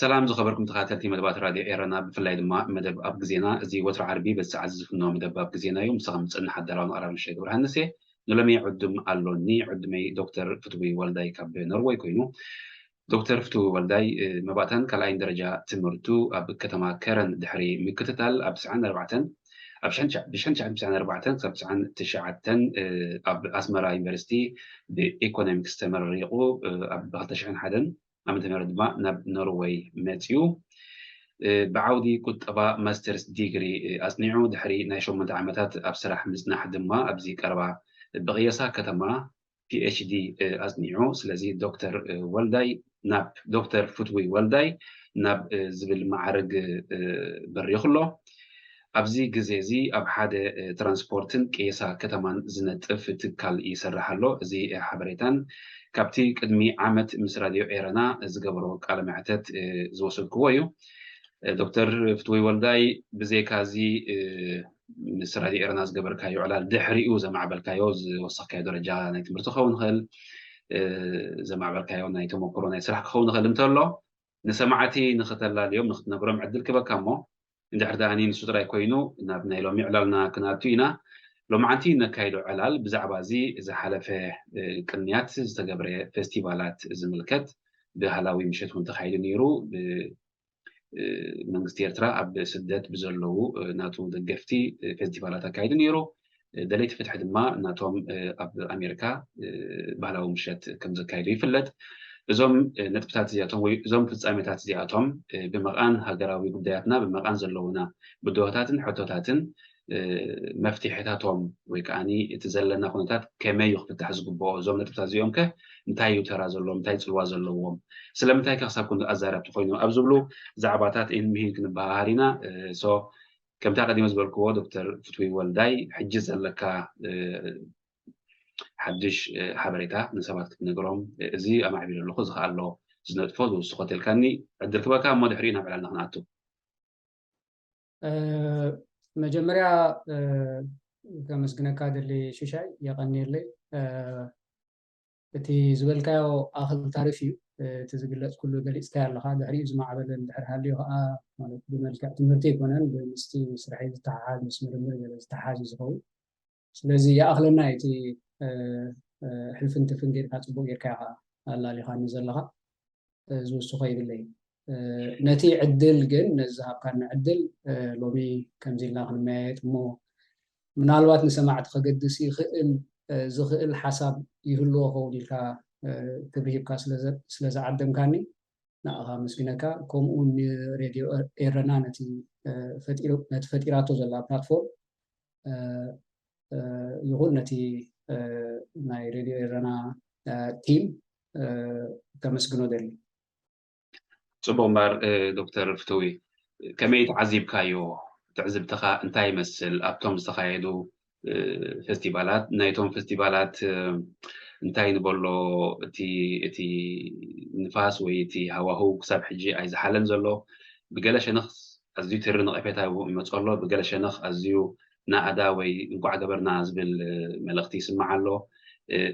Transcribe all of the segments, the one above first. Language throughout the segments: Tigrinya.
سلام زخبركم تخاتلتي مدبات راديو إيرانا بفلاي دما مدب أب جزينا زي وتر عربي بس عزف إنه مدب أب جزينا يوم سخم تسألنا حد دران أرى من شيء ورهنسي نلمي عدم ألوني عدمي دكتور فتوي والداي كاب نروي كوينو دكتور فتوي والداي مباتن كلاين درجة تمرتو أب كتما كرن دحري مكتتال أب سعان أربعتن أب بشنش عن سعان أربعتن سب سعان تشعتن أب أسمرا يونيفرسيتي بإيكونوميكس تمريقو أب بغتشعن حدن عم تمرد ما نب نروي ماتيو بعودي كنت أبا ماسترز ديجري أصنعه دحري نايشو من عامتات أبصراح مزنا حد ما أبزيك أربعة بقياسا كتما بي اتش دي أصنعه سلازي دكتور والداي ناب دكتور فتوي والداي ناب زبل معرق بريخلو أبزي جزيزي أب حدا ترانسبورتن كيسا كتمان زنتف تكال يسرحلو زي حبريتان كابتي قدمي عامت مس راديو إيرانا زقبرو قال معتت زوصل كويو دكتور فتوي والداي بزي كازي مس راديو إيرانا زقبر كايو على الدحريو زي معبل كايو وصح كايو درجة نايت مرتخون خل زي معبل كايو نايت مقرون نايت سرح خون خل متلو نسمعتي نختلا اليوم نقرأ معدل كبا كامو عند حردانين سطرا كوينو نابنا لو معلالنا كناتينا لو معنتينا كايدو علال بزعبازي إذا حلفه كنيات زتقبر فيستيفالات زملكت بهلاوي مشيت ونتخيل نيرو منغستي إرترا أب سدات بزلو ناتو دقفتي فيستيفالات كايدو نيرو دليت فتح دما ناتوم أب أمريكا بهلاوي مشيت كم زكايدو يفلت زوم نتبتات زياتهم وزوم فتصامتات زياتهم بمقان هاجراوي قدياتنا بمقان زلونا بدوهاتن حتوتاتن مفتيحتاتهم ويكاني تزلنا خنتات كما يخفتح زقبو زوم نتبتات زيومك نتايو ترازلهم نتاي تلوازلهم سلامتاي كخسابكم ازارب تخوينو ابزبلو زعباتات ان مهين كنبهارينا سو كم تقدم زبلكو دكتور فتوي والداي حجز لك حدش حبريتا نسبات كنقرهم زي أما عبير اللخوز خالله زناد فوز وسقط الكني عدل كبا كان ما دحرينا على نحناتو مجمريا كمسكنا كادر لي شيشاي يغني لي تي زبلكاو آخر تعرفي تزقلت كله قال إستاهل لها دحري زما عبد دحر هالي ها مالك بملكة تمرتي كونن بمستي سرحي تحاج مسمر مرجع تحاج زهو ስለዚህ የአኽልና እቲ ሕልፍንቲ ፍንጌርካ ጽቡቕ ጌርካ ኣላሊኻ ንዘለኻ ዝውስኾ ይብለይ ነቲ ዕድል ግን ነዝሃብካና ዕድል ሎሚ ከምዚ ኢልና ክንመያየጥ እሞ ምናልባት ንሰማዕቲ ከገድስ ይኽእል ዝኽእል ሓሳብ ይህልዎ ኸውን ኢልካ ክብሂብካ ስለዝዓደምካኒ ንኣኻ መስጊነካ ከምኡ ንሬድዮ ኤረና ነቲ ፈጢራቶ ዘላ ፕላትፎርም يقول نتي ناي راديو إيرانا تيم كمسجنو دلي. صبوا مار دكتور فتوي كمية عزيب كايو تعزب تخا انتاي مسل أبتم تخايدو فيستيفالات نايتهم فيستيفالات انتاي نقولو تي نفاس ويتي هوا هو كسب حجي عايز حلن زلو بقلاش نخس أزيو ترن قفيتها ومتصلو بقلاش نخ أزيو نا أداوي نقع قبرنا زبل ملختي سمع له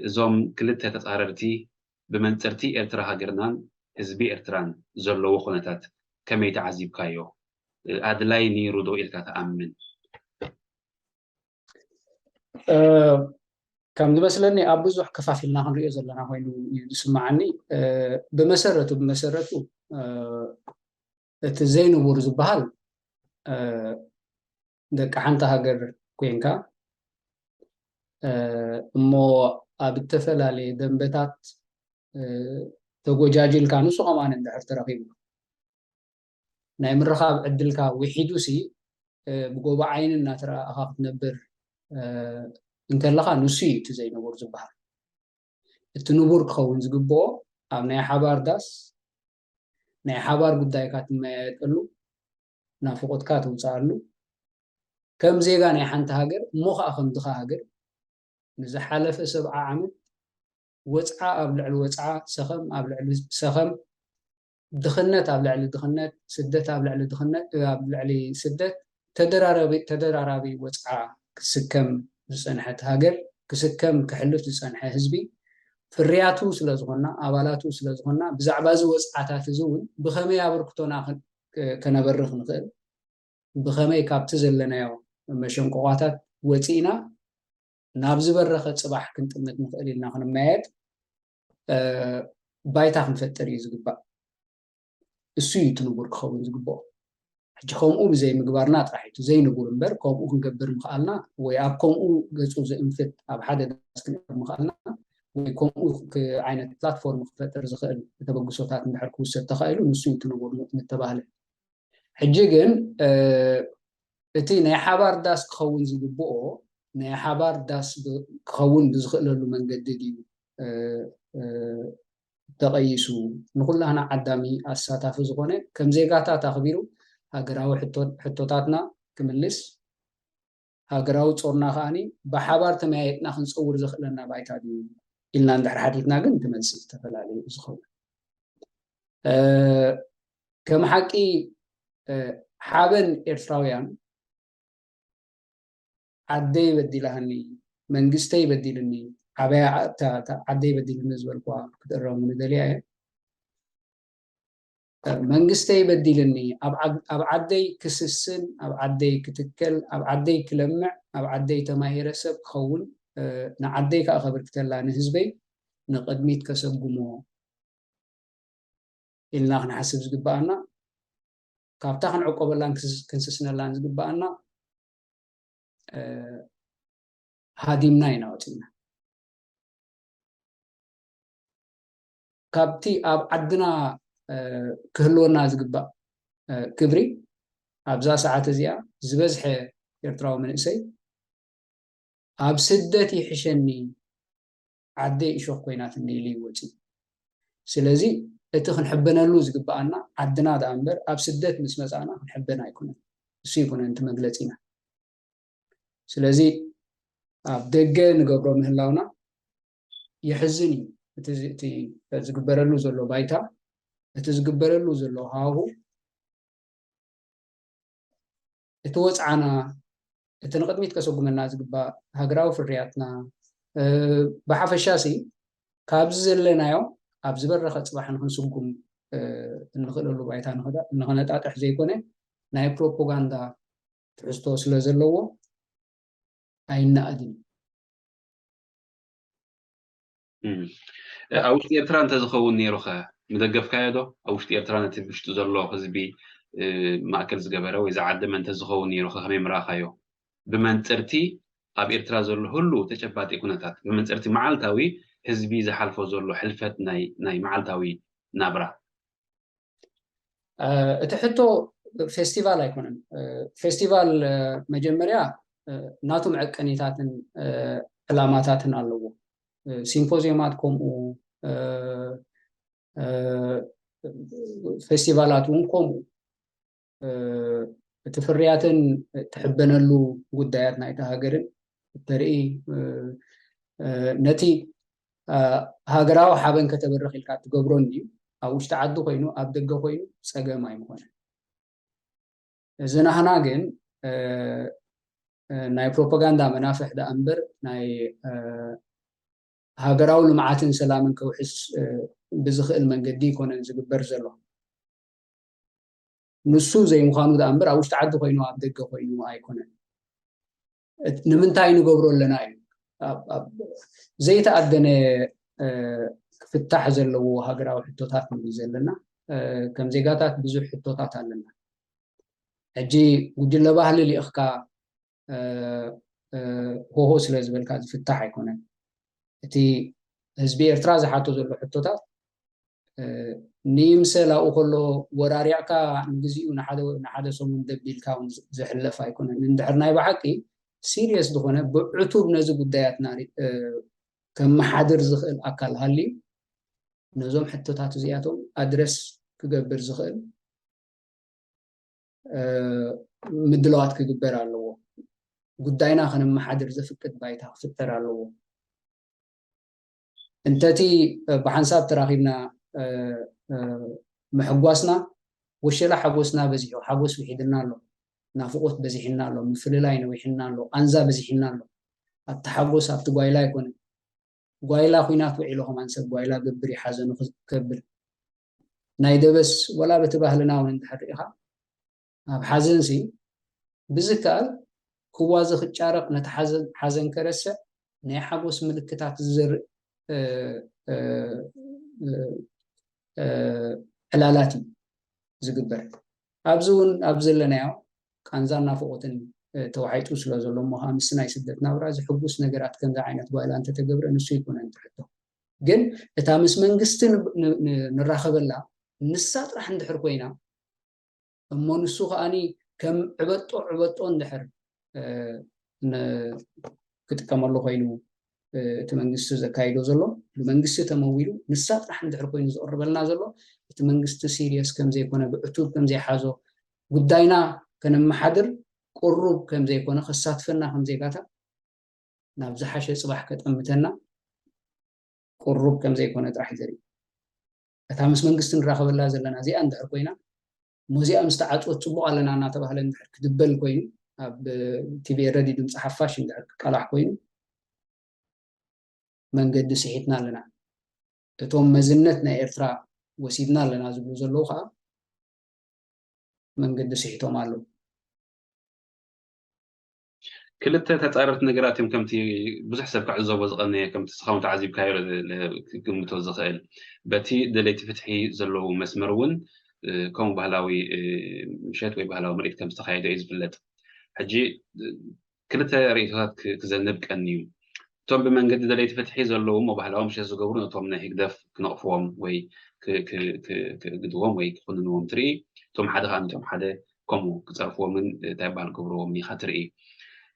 زوم كلتها تتقاررتي بمنترتي إرترا هاجرنان حزبي إرتران زلوا وخنتات كم يتعذب كايو أدلاي نيرودو إلك تأمن كم مثلاً أبوزح كفافلنا هنريو زلنا هاي نسمعني بمسرته تزين ورز بحال دك حنت هاجر كوينكا مو أبتفل على دمبتات تجوجاجيل كانوا سو كمان عند احترافين نايم الرخاب عدلكا وحيدوسي بقوبة عين الناترا أخاف نبر إن كان لها نسيت زي نبور زبها التنبور كون زجبو أو نيا حبار داس نيا حبار قداي كات ما يقولوا نافقت كات وصارلو كم زيغان يحنت هاجر مخ أخم دخا هاجر نزحلف 7 عام وصعا أبلع الوصعا سخم أبلع سخم دخنت أبلع الدخنت سدت أبلع الدخنت أبلع لي سدت تدراربي وصعا كسكم زصنحت هاجر كسكم كحلف زصنح حزبي فرياتو سلازغنا أبالاتو سلازغنا بزعبا زي وصعاتات زون بخمي أبركتونا كنبرخ نخل بخمي كابت زلنا ياو مشنقواتات وصينا نابز برخ صباح كنت نخل لنا خنمايد بايتا خنفتر يزغبا እሱ ይትንቡር ክኸውን ዝግብኦ ሕጂ ከምኡ ብዘይ ምግባርና ጥራሒቱ ዘይንቡር እምበር ከምኡ ክንገብር ምኽኣልና ወይ ኣብ ከምኡ ገፁ ዘእንፍት ኣብ ሓደ ዳስ ክንበር ምኽኣልና ወይ ከምኡ ዓይነት ፕላትፎርም ክፈጥር ዝኽእል ተበግሶታት እንድሕር ክውሰድ ተኻኢሉ ንሱ ይትንቡር ምተባህለ ሕጂ ግን እቲ ናይ ሓባር ዳስ ክኸውን ዝግብኦ ናይ ሓባር ዳስ ክኸውን ብዝኽእለሉ መንገዲ ድዩ ተቀይሱ ንኩላና ዓዳሚ ኣሳታፊ ዝኾነ ከም ዜጋታት ኣኽቢሩ ሃገራዊ ሕቶታትና ክምልስ ሃገራዊ ጾርና ከኣኒ ብሓባር ተመያየጥና ክንፀውር ዘኽእለና ባይታ ድዩ ኢልና እንድሕር ሓቲትና ግን ትመልሲ ዝተፈላለዩ ዝኸውን ከም ሓቂ ሓበን ኤርትራውያን ዓደይ በዲላህኒ መንግስተይ በዲልኒ عباية عدي بدي بالنسبة لكوا كتقرأوا من دليل منجستي بدي لني أب عدي كسسن أب عدي كتكل أب عدي كلمع أب عدي تماهير سب خون نعدي كأخبر كتلا نهزبي نقدميت كسب جمو إلنا خن حسب زجبانا كابتاخن عقب اللان كنسسنا اللان زجبانا هاديمنا يناوتنا ካብቲ ኣብ ዓድና ክህልወና ዝግባእ ክብሪ ኣብዛ ሰዓት እዚኣ ዝበዝሐ ኤርትራዊ መንእሰይ ኣብ ስደት ይሕሸኒ ዓደይ እሾክ ኮይናትኒ ኢሉ ይወፅእ ስለዚ እቲ ክንሕበነሉ ዝግባኣና ዓድና ዳ እምበር ኣብ ስደት ምስ መፃና ክንሕበን ኣይኮነን እሱ ይኮነን እቲ መግለፂና ስለዚ ኣብ ደገ ንገብሮ ምህላውና ይሕዝን እዩ እቲ ዝግበረሉ ዘሎ ባይታ እቲ ዝግበረሉ ዘሎ ሃሁ እቲ ወፅዓና እቲ ንቅድሚት ከሰጉመና ዝግባእ ሃገራዊ ፍርያትና ብሓፈሻሲ ካብዚ ዘለናዮ ኣብ ዝበረኸ ፅባሕ ንክንስጉም እንኽእለሉ ባይታ ንኽነጣጥሕ ዘይኮነ ናይ ፕሮፓጋንዳ ትሕዝቶ ስለ ዘለዎ ኣይነኣድን ኣብ ውሽጢ ኤርትራ እንተዝኸውን ነይሩ ኸ ምደገፍካዮ ዶ ኣብ ውሽጢ ኤርትራ ነቲ ውሽጢ ዘሎ ህዝቢ ማእከል ዝገበረ ወይ ዝዓደመ እንተዝኸውን ነይሩ ኸ ከመይ ምራእኻዮ ብመንፅርቲ ኣብ ኤርትራ ዘሎ ህሉ ተጨባጢ ኩነታት ብመንፅርቲ መዓልታዊ ህዝቢ ዝሓልፎ ዘሎ ሕልፈት ናይ መዓልታዊ ናብራ እቲ ሕቶ ፌስቲቫል ኣይኮነን ፌስቲቫል መጀመርያ ናቱ መዐቀኒታትን ዕላማታትን ኣለዎ ሲምፖዚየማት ከምኡ ፌስቲቫላት እውን ከምኡ እቲ ፍርያትን ትሕበነሉ ጉዳያት ናይታ ሃገርን እተርኢ ነቲ ሃገራዊ ሓበን ከተበርኽ ኢልካ ትገብሮን እዩ ኣብ ውሽጢ ዓዲ ኮይኑ ኣብ ደገ ኮይኑ ፀገም ኣይምኾነን እዚ ናህና ግን ናይ ፕሮፓጋንዳ መናፍሕ ዳ እምበር ናይ ሃገራዊ ልምዓትን ሰላምን ከውሕስ ብዝኽእል መንገዲ ይኮነን ዝግበር ዘሎ ንሱ ዘይምዃኑ ዳ እምበር ኣብ ውሽጢ ዓዲ ኮይኑ ኣብ ደገ ኮይኑ ኣይኮነን ንምንታይ ንገብሮ ኣለና እዩ ዘይተኣደነ ክፍታሕ ዘለዎ ሃገራዊ ሕቶታት ንብል ዘለና ከም ዜጋታት ብዙሕ ሕቶታት ኣለና ሕጂ ጉጅለ ባህሊ ሊእኽካ ሆሆ ስለ ዝበልካ ዝፍታሕ ኣይኮነን እቲ ህዝቢ ኤርትራ ዝሓቶ ዘሎ ሕቶታት نيمسل أو كله وراريعك نجزي ونحدا سومن دبيل كون زحلف هيكون ندحرنا يبحكي سيريس دخونه بعتوب نزو قدايات ناري كم حادر زخل أكل هالي نزوم حتى تاتو زياتهم أدرس كجبر زخل مدلوات كجبر على قداينا خنا ما حادر زفكت بايتها فتر على انتتي بحنساب تراخيبنا محقوسنا وشلا حقوسنا بزيحو حقوس وحيدنا له نافقوت بزيحنا له مفللاين ويحنا له أنزا بزيحنا له التحقوس أبت قويلا يكون قويلا خوينات وعيلهم أنسب قويلا قبري حازن وكبر نايدا بس ولا بتباهلنا وننتحرقها حازن سي بذكال كوازخ الشارق نتحازن حازن كرسة ناي حقوس ملكتات الزر حلالاتي زقبر أبزلنا ياو كان زالنا فوقتن توحيتو سلا زلو مها مسنا يسدتنا وراز حبوس نقرات كان ذا عينت وإلا أنت تقبر أنه سيكون أنت حتو جن إتامس منقستن نراخب الله نسات راح ندحر كوينا أما نسوخ أني كم عبطو ندحر كتكمل له خينو تمنجست زكايدو زلو المنجست تمويلو نسات راح ندحر كوين زقرب لنا زلو تمنجست سيريس كم زي كنا بعتوب كم زي حازو قداينا كان محضر قرب كم زي كنا خصات فينا كم زي كاتا نابز حاشي صباح كتأمتنا قرب كم زي كنا راح يزري أتامس منجست نراخب الله زلنا زي أندحر كوينا موزي أمستعد وتصبوا على أنا تبع لندحر كدبل كوين أب تبي ردي دم صحفاش ندحر كلاح كوين من قد سحيتنا لنا توم مزنتنا إرترا وسيدنا لنا زبلو زلوخا من قد سحيتهم علو كلتا تتعرف نقرات يمكن تي بزح سبك عزو وزغني كم تسخون تعذيب كايرو كم توزخيل بتي دليت فتحي زلو مسمرون كم بهلاوي مشات وي بهلاوي مريت كم تخايد عيز بلد حجي كلتا ريتات كزنبك أنيو توم بمن قد دليت فتحي زلو مو بهلاوي مش يزقورون توم نه يقدف كنقفوهم وي ك قدوهم وي كخوننوهم تري توم حدا خان توم حدا كمو كتصرفوا من تابع الكبروهم يخاطري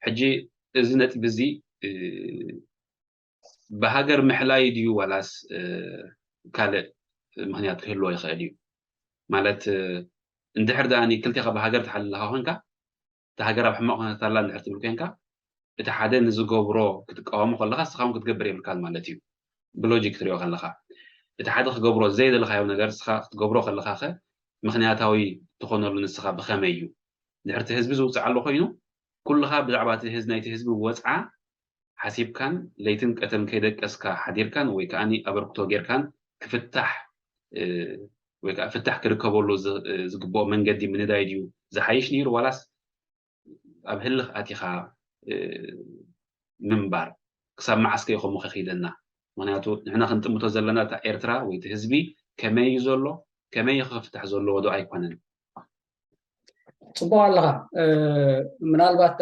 حجي إذنت بزي بهاجر محلاي ديو ولاس كالة مهنيات كله يخاليو مالت اندحر داني كلتي خا بهاجر تحللها هونكا تهاجر بحماق هنا تلا اندحر تبلكينكا اتحادين نزقوبرو كتقاومو خلخا سخام كتقبر يبلكال مالتيو بلوجيك تريو خلخا اتحاد خقبرو زيد الخايو نجار سخا تقبرو خلخا خا مخنياتاوي تخونر لنسخا بخاميو اندحر تهزبي زوص على خينو كلها بلعبات الهز نايت هزبي ووصعة حسيب كان ليتن قتم كيدك اسكا حدير كان وي كاني ابركتو غير كان كفتح وي كفتح كركبولو زغبو منغدي من دايديو زحيش نير ولاس اب هلخ اتيخا منبر كسب معسكر يخو مخخيدنا معناتو نحنا خنطمتو زلنا تاع ايرترا وي تهزبي كماي يزولو كماي يخفتح زولو ودو ايكونن صبوا الله منالبات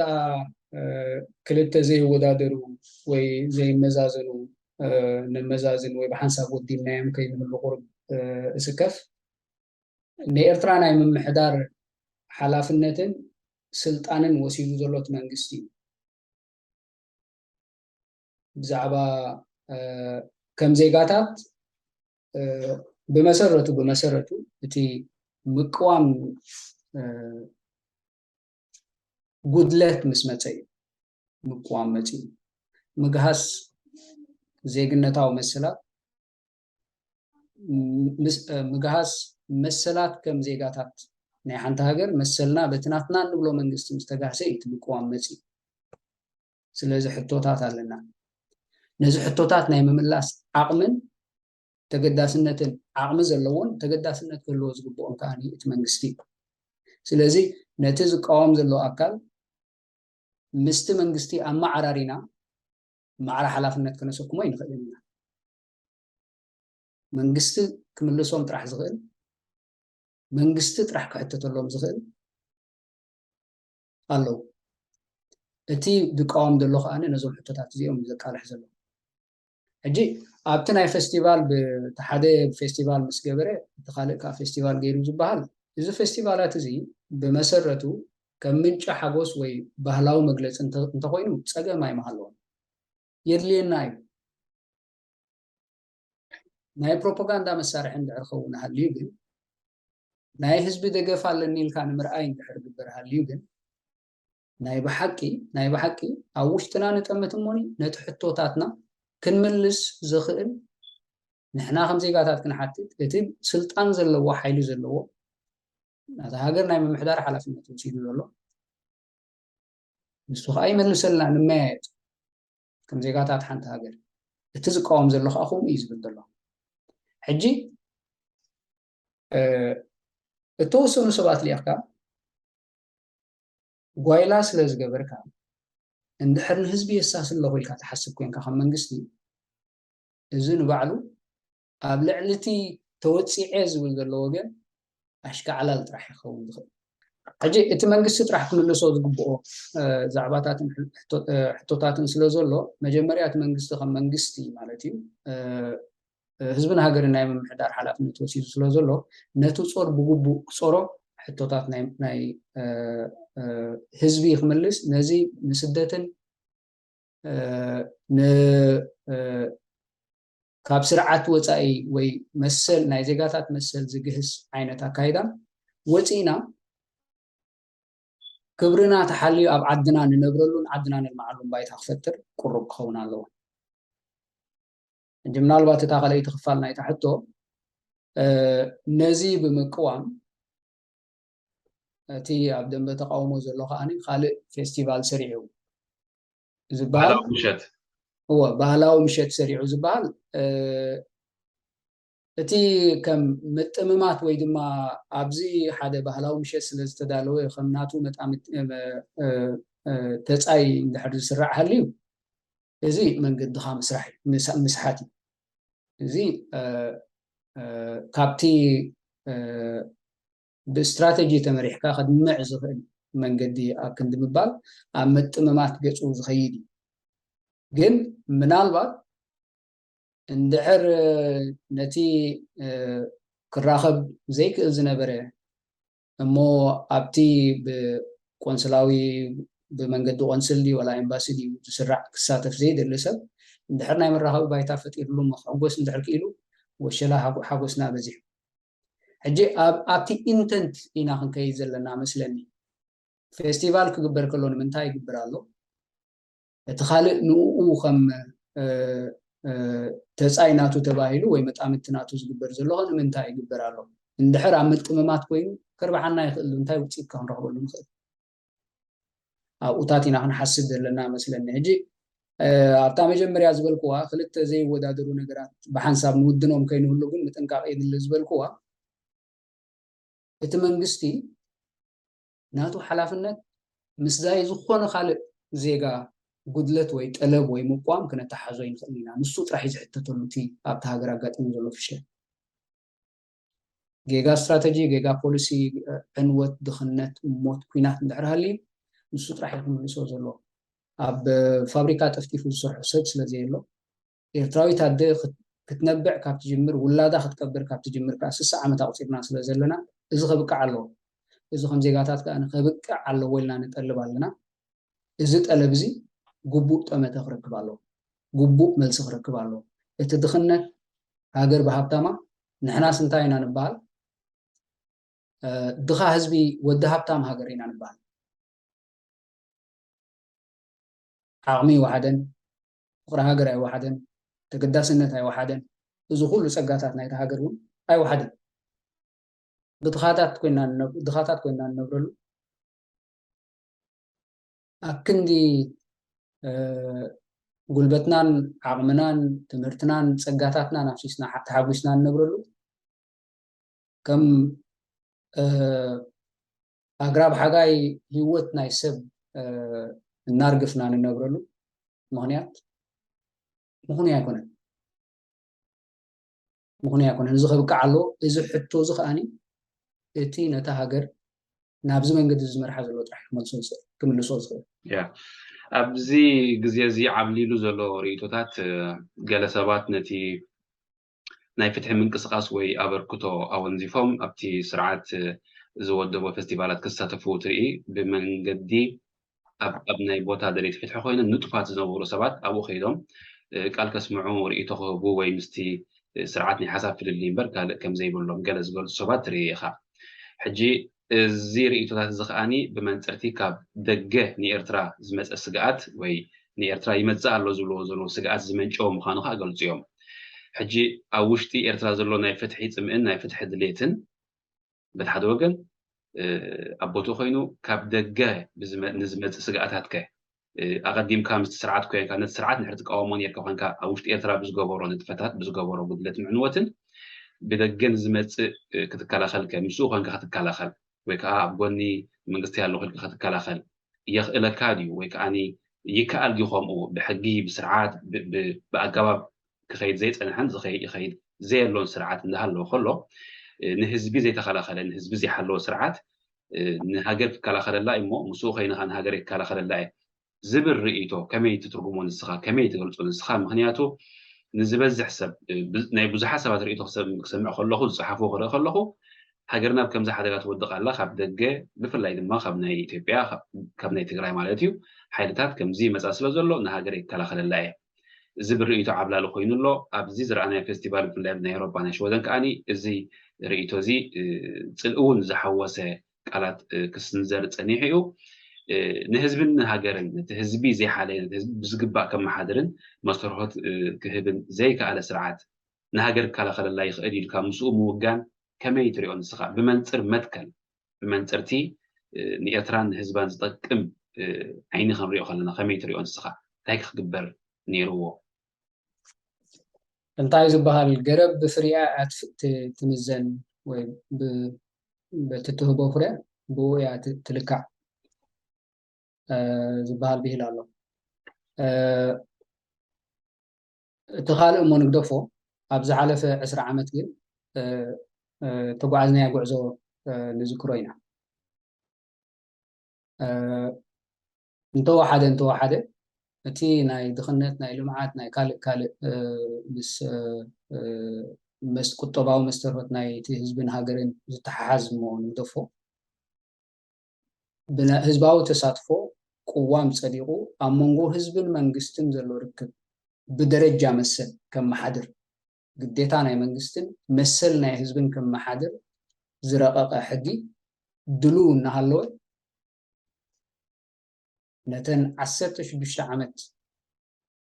كلتا زي ودادرو وي زي مزازنو نمزازن وي بحنساب ودينا يمكن من الغرب اسكف نيرترانا من محدار حلافنتن سلطانن وسيدو زلوت منغستي بزعبا كم زيغاتات بمسرتو اتي مقوام قدلت مسمتي مقوام متي مقهس زيغنتاو مسلات مقهس مسلات كم زيغاتات ناي حنت هاجر مسلنا بتناتنا نبلو منغست مستغاسي مقوام متي سلازي حطوتات علينا نزي حطوتات ناي مملاس عقمن تقداسنتن عقم زلون تقداسنت كله زغبون كاني اتمنغستي سلازي نتز قوم زلو اكل مست منغستي اما عرارينا مع حلافنت كنسكم وين خدمنا منغست كملسوم طرح زغل منغست طرح كحتتلهم زغل الله اتي دقوم دلو خاني نزول حتتات زيهم زقالح زلو ሕጂ ኣብቲ ናይ ፌስቲቫል ብሓደ ፌስቲቫል ምስ ገበረ እቲ ካልእ ከዓ ፌስቲቫል ገይሩ ዝበሃል እዚ ፌስቲቫላት እዚ ብመሰረቱ ከም ምንጭ ሓጎስ ወይ ባህላዊ መግለፂ እንተኮይኑ ፀገም ኣይመሃለዎም የድልየና እዩ ናይ ፕሮፓጋንዳ መሳርሒ እንድሕር ክኸውን ሃልዩ ግን ናይ ህዝቢ ደገፍ ኣለኒ ኢልካ ንምርኣይ እንድሕር ግበር ሃልዩ ግን ናይ ብሓቂ ኣብ ውሽጥና ንጠመት እሞኒ ነቲ ሕቶታትና ክንምልስ ዝኽእል ንሕና ከም ዜጋታት ክንሓትት እቲ ስልጣን ዘለዎ ሓይሊ ዘለዎ ናታ ሃገር ናይ ምምሕዳር ሓላፍነት ወሲዱ ዘሎ ንሱ ከዓ ይመልሰልና ንመያየጥ ከም ዜጋታት ሓንቲ ሃገር እቲ ዝቃወም ዘሎ ከዓ ከምኡ እዩ ዝብል ዘሎ ሕጂ እተወሰኑ ሰባት ሊኣኽካ ጓይላ ስለ ዝገበርካ እንድሕር ንህዝቢ የሳስ ኣለኹ ኢልካ ትሓስብ ኮንካ ከም መንግስቲ እዚ ንባዕሉ ኣብ ልዕሊ እቲ ተወፂዐ ዝብል ዘሎ ወገን ኣሽከዓላል ጥራሕ ይኸውን ዝኽእል ሕጂ እቲ መንግስቲ ጥራሕ ክምልሶ ዝግብኦ ዛዕባታትን ሕቶታትን ስለ ዘሎ መጀመርያ እቲ መንግስቲ ከም መንግስቲ ማለት እዩ ህዝብን ሃገርን ናይ ምምሕዳር ሓላፍነት ወሲዱ ስለ ዘሎ ነቲ ፆር ብግቡእ ክፀሮ ሕቶታት ናይ ህዝቢ ክምልስ ነዚ ንስደትን ካብ ስርዓት ወፃኢ ወይ መሰል ናይ ዜጋታት መሰል ዝግህስ ዓይነት ኣካይዳ ወፂና ክብርና ተሓልዩ ኣብ ዓድና ንነብረሉን ዓድና ንልማዓሉን ባይታ ክፈጥር ቁሩብ ክኸውን ኣለዎ እንጂ ምናልባት እታ ካልአይቲ ክፋል ናይታ ሕቶ ነዚ ብምቅዋም እቲ ኣብ ደንበ ተቃውሞ ዘሎ ከዓኒ ካልእ ፌስቲቫል ሰሪዑ ዝበሃል ባህላዊ ምሸት ሰሪዑ ዝበሃል እቲ ከም ምጥምማት ወይ ድማ ኣብዚ ሓደ ባህላዊ ምሸት ስለ ዝተዳለወ ከም ናቱ ተፃይ እንድሕር ዝስራዕ ሃልዩ እዚ መንገድኻ ምስሓት እዩ እዚ ካብቲ ብእስትራቴጂ ተመሪሕካ ከድምዕ ዝኽእል መንገዲ ኣብ ክንዲ ምባል ኣብ ምጥምማት ገፁ ዝኸይድ እዩ ግን ምናልባት እንድሕር ነቲ ክራኸብ ዘይክእል ዝነበረ እሞ ኣብቲ ብቆንስላዊ ብመንገዲ ቆንስል ድዩ ወላ ኤምባሲ ድዩ ዝስራዕ ክሳተፍ ዘይደሊ ሰብ እንድሕር ናይ መራኸቢ ባይታ ፈጢርሉ ክሕጎስ እንድሕር ክኢሉ ወሸላ ሓጎስና በዚሑ ሕጂ ኣብቲ ኢንተንት ኢና ክንከይድ ዘለና መስለኒ ፌስቲቫል ክግበር ከሎ ንምንታይ ይግበር ኣሎ እቲ ካልእ ንኡ ከም ተፃይ ናቱ ተባሂሉ ወይ መጣምቲ ናቱ ዝግበር ዘሎ ንምንታይ ይግበር ኣሎ እንድሕር ኣብ ምጥምማት ኮይኑ ከርባሓና ይኽእል እንታይ ውፅኢትካ ክንረኽበሉ ንኽእል ኣብኡታት ኢና ክንሓስብ ዘለና መስለኒ ሕጂ ኣብታ መጀመርያ ዝበልክዋ ክልተ ዘይወዳደሩ ነገራት ብሓንሳብ ንውድኖም ከይንህሉ ግን ምጥንቃቕ የድሊ ዝበልክዋ እቲ መንግስቲ ናቱ ሓላፍነት ምስዛይ ዝኾነ ካልእ ዜጋ ጉድለት ወይ ጠለብ ወይ ምቋም ክነተሓዞ ይንኽእል ኢና ንሱ ጥራሕ እዩ ዝሕተተሉ እቲ ኣብቲ ሃገር ኣጋጢሙ ዘሎ ፍሽል ጌጋ ስትራቴጂ ጌጋ ፖሊሲ ዕንወት ድኽነት ሞት ኩናት እንድሕር ሃልዩ ንሱ ጥራሕ እዩ ክምልሶ ዘሎ ኣብ ፋብሪካ ጠፍጢፉ ዝሰርሑ ሰብ ስለዘየሎ ኤርትራዊት ኣደ ክትነብዕ ካብ ትጅምር ውላዳ ክትቀብር ካብ ትጅምር ከዓ 60 ዓመት ኣቁፂርና ስለ ዘለና እዚ ከብቃዕ ኣለዎ እዚ ከም ዜጋታት ከዓ ከብቃዕ ኣለዎ ኢልና ንጠልብ ኣለና እዚ ጠለብ እዚ ግቡእ ጠመተ ክረክብ ኣለዎ ግቡእ መልሲ ክረክብ ኣለዎ እቲ ድኽነት ሃገር ብሃብታማ ንሕና ስንታይ ኢና ንበሃል ድኻ ህዝቢ ወዲ ሃብታም ሃገር ኢና ንበሃል ዓቕሚ ይወሓደን ፍቅሪ ሃገር ኣይወሓደን ተገዳስነት ኣይወሓደን እዚ ኩሉ ፀጋታት ናይቲ ሃገር እውን ኣይወሓደን ብድኻታት ኮይና ንነብረሉ ኣብ ክንዲ ጉልበትናን ዓቕምናን ትምህርትናን ፀጋታትናን ኣፍሲስና ተሓጒስና ንነብረሉ ከም ኣግራብ ሓጋይ ህይወት ናይ ሰብ እናርግፍና ንነብረሉ ምክንያት ኣይኮነን እዚ ከብቃዕ ኣሎ እዚ ሕቶ እዚ ከዓኒ እቲ ነታ ሃገር نابز من قد زمرح زلو طرح كملسو زخ يا أبزي جزيزي عبليلو زلو ريتوتات جلسات نتي ናይ ፍትሒ ምንቅስቃስ ወይ ኣበርክቶ ኣወንዚፎም ኣብቲ ስርዓት ዝወደቦ ፌስቲቫላት ክሳተፉ ትርኢ ብመንገዲ ኣብ ናይ ቦታ ደሌት ፍትሒ ኮይኖም ንጡፋት ዝነበሩ ሰባት ኣብኡ ከይዶም ቃል ከስምዑ ርእይቶ ክህቡ ወይ ምስቲ ስርዓት ናይ ሓሳብ ፍልሊ እምበር ካልእ ከም ዘይብሎም ገለ ዝገልፁ ሰባት ትርኢ ኢኻ ሕጂ እዚ ርእይቶታት እዚ ከዓኒ ብመንፅርቲ ካብ ደገ ንኤርትራ ዝመፀ ስግኣት ወይ ንኤርትራ ይመፅእ ኣሎ ዝብልዎ ዘለዉ ስግኣት ዝመንጨዎ ምዃኑ ከዓ ገልፁ እዮም حجي أوشتي إرترا زلو ناي فتحي تمئن ناي فتح دليتن بتحد وجن أبوتو خينو كاب دقة نزمت سقعتها كه أقدم كام استسرعت كه كانت سرعت نحرتك أومان يركب كا أوشتي إرترا بزجبرون نتفتت بزجبرون بدلت معنوتن بدقة نزمت كتكلا خل كمسوق كان كتكلا خل ويكا أبوني من قصتي على خل كتكلا خل يخ إلى كاديو ويكاني يكال يخوم بحقي بسرعات بأجواب كخيد زيت أنا حن زخيد زي اللون سرعات نهالو خلو نهزبي زي تخلخل نهزبي زي حلو سرعات نهاجر كلا خل الله إمو مسوخين خان هاجر كلا خل الله زبر رئيتو كمية تترجمون السخاء كمية تقولون السخاء مهنياتو نزبز حسب نيبوز حسب رئيتو سمع خلوه صحفو خلوه هاجرنا بكم زي حدقات ودق الله خب دقة بفلا إذا ما خبنا إثيوبيا خبنا تجري مالتيو حيلتات كم زي مسألة زلوا نهاجر كلا خل الله زبر رئيتو عبلا لخوين الله أبزي زرعنا فيستيفال في اللعب نيروبا نشودن كأني زي رئيتو زي تلقون زحوسة قالت كسنزر تنيحيو نهزبن هاجرن نهزبي زي حالين بزقبا كم محاضرن مصطلحات كهبن زي كعلى سرعات نهاجر كلا خل الله يخيل كمسؤول موجان كما يتريون السخاء بمنصر متكل بمنصرتي نيتران هزبان زتقم عيني خمريو خلنا كما يتريون السخاء هيك خبر نيرو እንታይ ዝበሃል ገረብ ብፍሪያ ትምዘን ወይ በትትህቦ ፍሬ ብኡ እያ ትልካዕ ዝበሃል ብሂል ኣሎ እቲ ካልእ እሞ ንግደፎ ኣብ ዝሓለፈ 20 ዓመት ግን ተጓዓዝናያ ጉዕዞ ንዝክሮ ኢና እንተወሓደ እቲ ናይ ድኽነት ናይ ልምዓት ናይ ካልእ ምስ ቁጠባዊ መስተርበት ናይ እቲ ህዝብን ሃገርን ዝተሓሓዝ መሆኑ ንግደፎ ህዝባዊ ተሳትፎ ቅዋም ፀዲቑ ኣብ መንጎ ህዝብን መንግስትን ዘሎ ርክብ ብደረጃ መሰል ከመሓድር ግዴታ ናይ መንግስትን መሰል ናይ ህዝብን ከመሓድር ዝረቐቐ ሕጊ ድልው እናሃለወ ነተን 16 ዓመት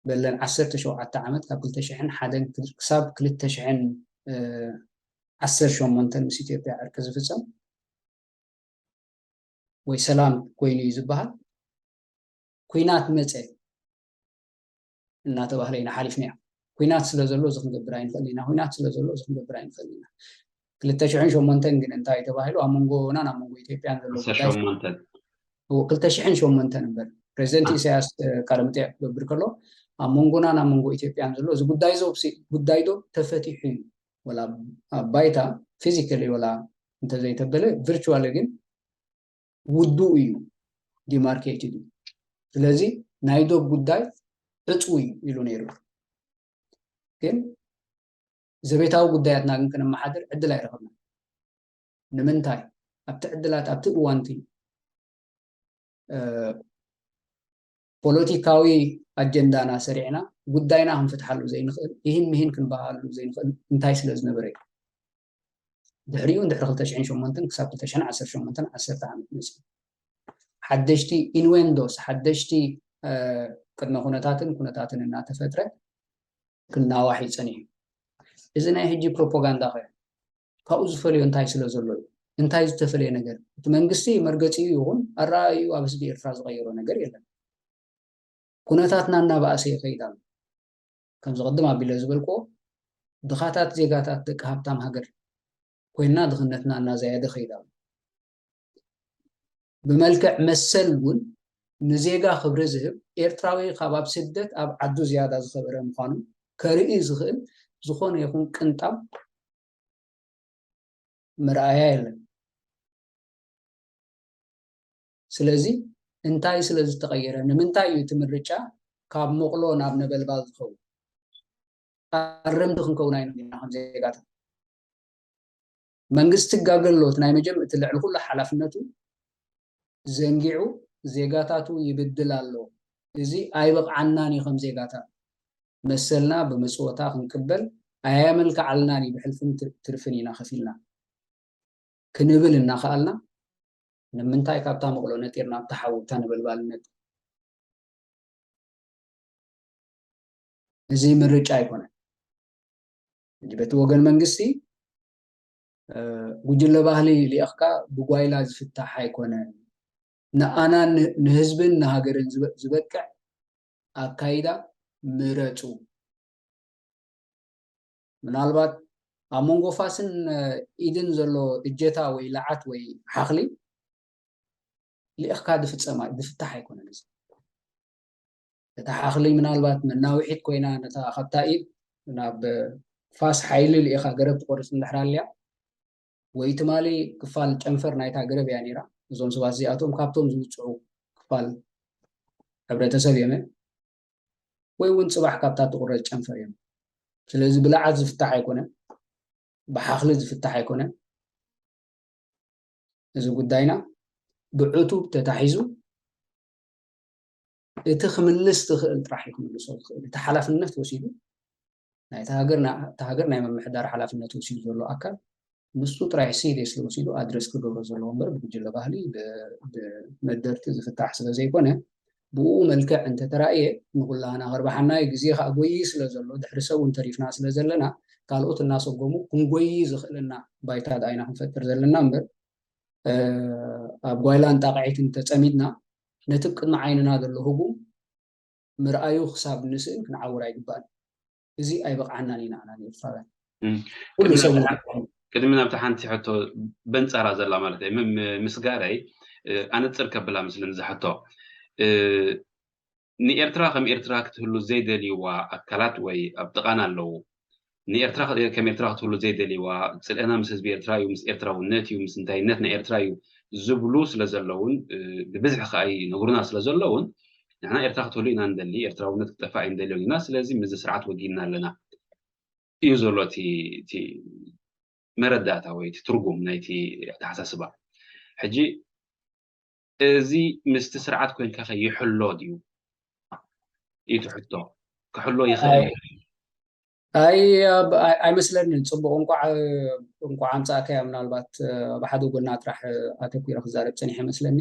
በለን 17 ዓመት ካብ 2001 ክሳብ 2018 ምስ ኢትዮጵያ ዕርቂ ዝፍፀም ወይ ሰላም ኮይኑ እዩ ዝበሃል ኩናት መፀ እናተባህለ ኢና ሓሊፍና ኩናት ስለ ዘሎ ዝክንገብር ኣይንኽእል ኢና ኩናት ስለ ዘሎ ዝክንገብር ኣይንኽእል ኢና 2008 ግን እንታይ ተባሂሉ ኣብ መንጎና ናብ መንጎ ኢትዮጵያን ዘሎ ጉዳይ 2008 ነበር ፕሬዚደንት ኢሳያስ ቃለመጠይቅ ክገብር ከሎ ኣብ መንጎና ናብ መንጎ ኢትዮጵያን ዘሎ እዚ ጉዳይ ዶ ተፈቲሑ እዩ ወላ ኣብ ባይታ ፊዚካሊ ወላ እንተዘይተበለ ቪርቹዋሊ ግን ውዱእ እዩ ዲማርኬትድ እዩ ስለዚ ናይ ዶ ጉዳይ እፁው እዩ ኢሉ ነይሩ ግን ዘቤታዊ ጉዳያትና ግን ክንመሓድር ዕድል ኣይረኸብና ንምንታይ ኣብቲ ዕድላት ኣብቲ እዋንቲ ፖለቲካዊ ኣጀንዳና ሰሪዕና ጉዳይና ክንፍትሓሉ ዘይንኽእል ይህን ክንበሃሉ ዘይንኽእል እንታይ ስለ ዝነበረ እዩ ድሕሪኡ ድሕሪ 2008 ክሳብ 2018 10 ዓመት መፅኡ ሓደሽቲ ኢንዌንዶስ ሓደሽቲ ቅድመ ኩነታትን እናተፈጥረ ክናዋሒ ፀኒሑ እዚ ናይ ሕጂ ፕሮፓጋንዳ ኸ ካብኡ ዝፈልዮ እንታይ ስለ ዘሎ እዩ እንታይ ዝተፈለየ ነገር እቲ መንግስቲ መርገፂኡ ይኹን ኣረኣዩ ኣብ ህዝቢ ኤርትራ ዝቐየሮ ነገር የለን ኩነታትና እናባእሰ ይኸይድ ኣሎ ከም ዝቐድም ኣቢለ ዝበልክዎ ድኻታት ዜጋታት ደቂ ሃብታም ሃገር ኮይና ድኽነትና እናዘያደ ኸይድ ኣሎ ብመልክዕ መሰል እውን ንዜጋ ክብሪ ዝህብ ኤርትራዊ ካብ ኣብ ስደት ኣብ ዓዱ ዝያዳ ዝኸበረ ምዃኑ ከርኢ ዝኽእል ዝኾነ ይኹን ቅንጣብ መርኣያ የለን ስለዚህ እንታይ ስለዚ ተቀየረ ንምንታይ እዩ ትምርጫ ካብ መቕሎ ናብ ነበልባል ዝኸውን ኣረምቲ ክንከውን ኣይንልና ከም ዜጋታት መንግስቲ ጋገልሎት ናይ መጀመርታ ትልዕል ኩሉ ሓላፍነቱ ዘንጊዑ ዜጋታቱ ይብድል ኣሎ እዚ ኣይበቃዓናን ከም ዜጋታት መሰልና በመጽወታ ክንቅበል ኣያመልክዓልናን ብሕልፍን ትርፍን ኢና ከፊልና ክንብል እናኸኣልና ንምንታይ ካብታ መቕሎ ነጢርና ተሓውታ ነበልባልነት እዚ ምርጫ ኣይኮነን እንጂ በቲ ወገን መንግስቲ ጉጅለ ባህሊ ሊእኽካ ብጓይላ ዝፍታሕ ኣይኮነን ንኣና ንህዝብን ንሃገርን ዝበቅዕ ኣካይዳ ምረፁ ምናልባት ኣብ መንጎ ፋስን ኢድን ዘሎ እጀታ ወይ ለዓት ወይ ሓኽሊ ሊእኽካ ዝፍታሕ ኣይኮነን እዚ እታ ሓኽሊ ምናልባት መናውሒት ኮይና ነታ ካብታ ኢድ ናብ ፋስ ሓይሊ ሊእኻ ገረብ ትቆርፅ እንድሕራልያ ወይ ትማሊ ክፋል ጨንፈር ናይታ ገረብ እያ ነይራ እዞም ሰባት እዚኣቶም ካብቶም ዝውፅዑ ክፋል ሕብረተሰብ እዮም ወይ እውን ፅባሕ ካብታ ትቁረፅ ጨንፈር እዮም ስለዚ ብለዓት ዝፍታሕ ኣይኮነን ብሓኽሊ ዝፍታሕ ኣይኮነን እዚ ጉዳይና ብዕቱብ ተታሒዙ እቲ ክምልስ ትኽእል ጥራሕ ይክምልሶ ዝኽእል እቲ ሓላፍነት ወሲዱ ናይታ ሃገር ናይ ምምሕዳር ሓላፍነት ወሲዱ ዘሎ ኣካል ንሱ ጥራሕ ሲሪየስ ወሲዱ ኣድረስ ክገብሮ ዘለዎ እምበር ብጉጅለ ባህሊ ብመደርቲ ዝፍታሕ ስለ ዘይኮነ ብኡ መልክዕ እንተተራእየ ንኩላና ክርባሓናይ ግዜ ከዓ ጎይ ስለ ዘሎ ድሕሪ ሰብ እውን ተሪፍና ስለ ዘለና ካልኦት እናሰጎሙ ክንጎይ ዝኽእልና ባይታ ዳይና ክንፈጥር ዘለና እምበር ኣብ ጓይላን ጣቕዒትን ተፀሚድና ነቲ ቅድሚ ዓይንና ዘሎ ህጉም ምርኣዩ ክሳብ ንስእን ክንዓውር ኣይግባእን እዚ ኣይበቃዓናን ኢና ኣና ኤርትራውያን ኩሉ ሰብ ቅድሚ ናብቲ ሓንቲ ሕቶ በንፃራ ዘላ ማለት እዩ ምስጋራይ ኣነፅር ከብላ ምስልን ዝሕቶ ንኤርትራ ከም ኤርትራ ክትህሉ ዘይደልይዋ ኣካላት ወይ ኣብ ጥቃና ኣለዉ ንኤርትራ ከም ኤርትራ ክትህሉ ዘይደልይዋ ፅልአና ምስ ህዝቢ ኤርትራ እዩ ምስ ኤርትራውነት እዩ ምስ እንታይነት ናይ ኤርትራ እዩ ዝብሉ ስለ ዘለውን ብብዝሒ ከዓ ይነግሩና ስለ ዘለውን ንሕና ኤርትራ ክትህሉ ኢና ንደሊ ኤርትራውነት ክጠፋእ ይንደልዮም ኢና ስለዚ ምዚ ስርዓት ወጊና ኣለና እዩ ዘሎ እቲ መረዳእታ ወይ እቲ ትርጉም ናይቲ ኣተሓሳስባ ሕጂ እዚ ምስቲ ስርዓት ኮንካ ይሕሎ ድዩ ኢቱ ሕቶ ክሕሎ ይኽእል ኣይመስለንን ፅቡቅ እንኳ ኣምፃእከያ ምናልባት ብሓደ ጎና ጥራሕ ኣተኲረ ክዛረብ ፀኒሐ ይመስለኒ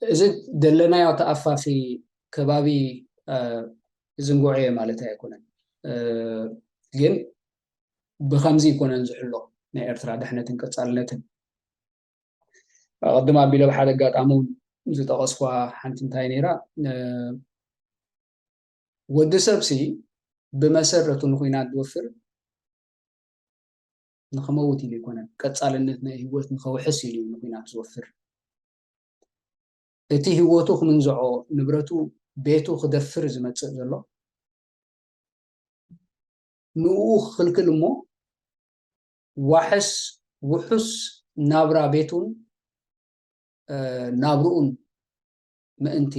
እዚ ደለናዮ ተኣፋፊ ከባቢ ዝንጉዕ እየ ማለት ኣይኮነን ግን ብከምዚ ይኮነን ዝሕሎ ናይ ኤርትራ ድሕነትን ቀፃልነትን ቅድም ኣቢለ ብሓደ ኣጋጣሚ ዝጠቐስኳ ሓንቲ እንታይ ነይራ ወዲ ሰብሲ ብመሰረቱ ንኩናት ዝወፍር ንክመውት ኢሉ ይኮነን ቀፃልነት ናይ ሂወት ንከውሕስ ኢሉ ንኩናት ዝወፍር እቲ ሂወቱ ክምንዝዖ ንብረቱ ቤቱ ክደፍር ዝመፅእ ዘሎ ንኡ ክልክል እሞ ዋሕስ ውሑስ ናብራ ቤቱን ናብሩኡን ምእንቲ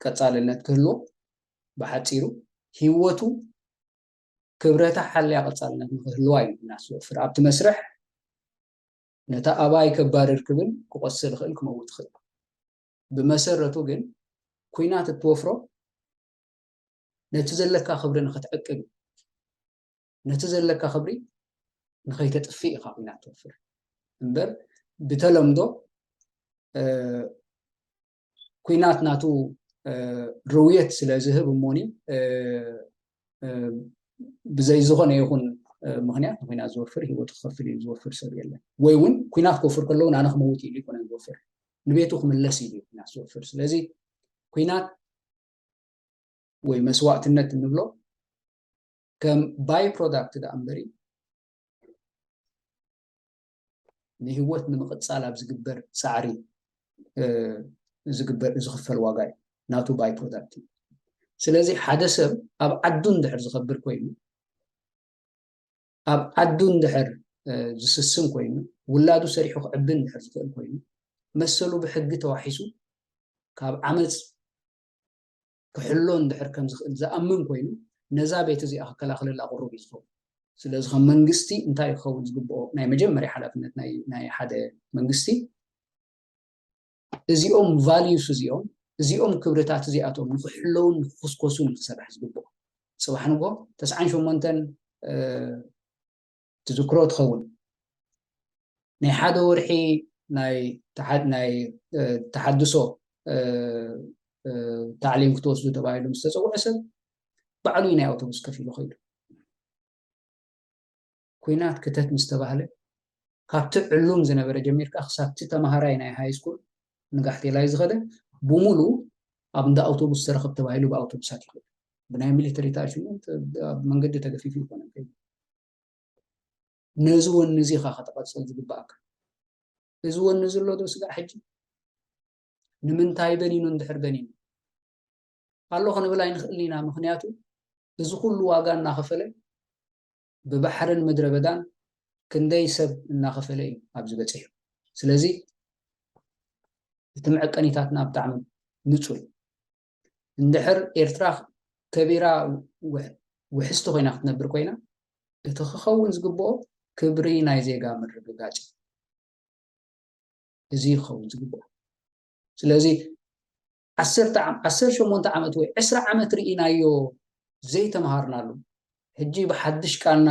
ቀፃልነት ክህልዎ ብሓፂሩ ሂወቱ ክብረታ ሓልያ ቀፃልነት ንክህልዋ እዩ እናስወፍር ኣብቲ መስርሕ ነታ ኣባይ ከባርር ክብል ክቆስል ክእል ክመውት ክእል ብመሰረቱ ግን ኩናት እትወፍሮ ነቲ ዘለካ ክብሪ ንክትዕቅብ ነቲ ዘለካ ክብሪ ንከይተጥፍእ ኢኻ ኩናት ትወፍር እምበር ብተለምዶ ኩናት ናቱ ርውየት ስለ ዝህብ እሞኒ ብዘይ ዝኾነ ይኹን ምክንያት ኩናት ዝወፍር ሂወቱ ክከፍል ኢሉ ዝወፍር ሰብ የለን ወይ እውን ኩናት ክወፍር ከለዉ ኣነ ክመውት ኢሉ ይኮነ ዝወፍር ንቤቱ ክምለስ ኢሉ ኩናት ዝወፍር ስለዚ ኩናት ወይ መስዋዕትነት እንብሎ ከም ባይ ፕሮዳክት ዳ እምበሪ ንሂወት ንምቅፃል ኣብ ዝግበር ፃዕሪ ዝኽፈል ዋጋ እዩ ናቱ ባይ ፕሮዳክት እዩ ስለዚ ሓደ ሰብ ኣብ ዓዱ እንድሕር ዝኸብር ኮይኑ ኣብ ዓዱ እንድሕር ዝስስም ኮይኑ ውላዱ ሰሪሑ ክዕብን እንድሕር ዝኽእል ኮይኑ مسلو بحق توحيسو كاب عمز كحلون دحر كم زأمن كوينو نزا بيت زي أخكلا خلال الأغروب يزخو سلازي خم منغستي انتاي خوز قبو ناي مجمري حلفنت ناي حدا منغستي زيوم فاليوس زيوم كبرتات زياتهم نحلون خصكوسون نسرح زقبو صباح نقو تسعين شو منتن تذكروا تخون ناي حدا ورحي ناي تحدثو تعليم كتوسدو تبايلو مستسوع أسل بعلو ناي أوتوبوس كفيلو خيلو كوينات كتات مستباهلة كابت علوم زنبرة جميل كأخسات تمهاراي ناي هاي سكول نجحتي لايز غدا بمولو أبدا أوتوبوس ترخب تبايلو بأوتوبوسات خيلو بناي ميليتري تاشمنت من قد تقفي فيه كنا كي نزو النزي خاطر صلت بباك نزو النزل لو دوس قاعد حجي نمن تايبني ندحر بني قالو خن بلاي نخلينا مخنياتو እዚ ኩሉ ዋጋ እናኸፈለ ببحرن مدر بدان كندي سب እናኸፈለ እዩ ኣብዚ በፅሑ ስለዚ እትምዕቀኒታትና ብጣዕሚ ንጹር እንድሕር ኤርትራ ከቢራ ውሕስቲ ኮይና ክትነብር ኮይና እቲ ክኸውን ዝግብኦ ክብሪ ናይ ዜጋ ምርግጋጽ እዚ ክኸውን ዝግብኦ ስለዚ 18 ዓመት ወይ 20 ዓመት ርኢናዮ ዘይተማሃርናሉ ሕጂ بحدش ቃልና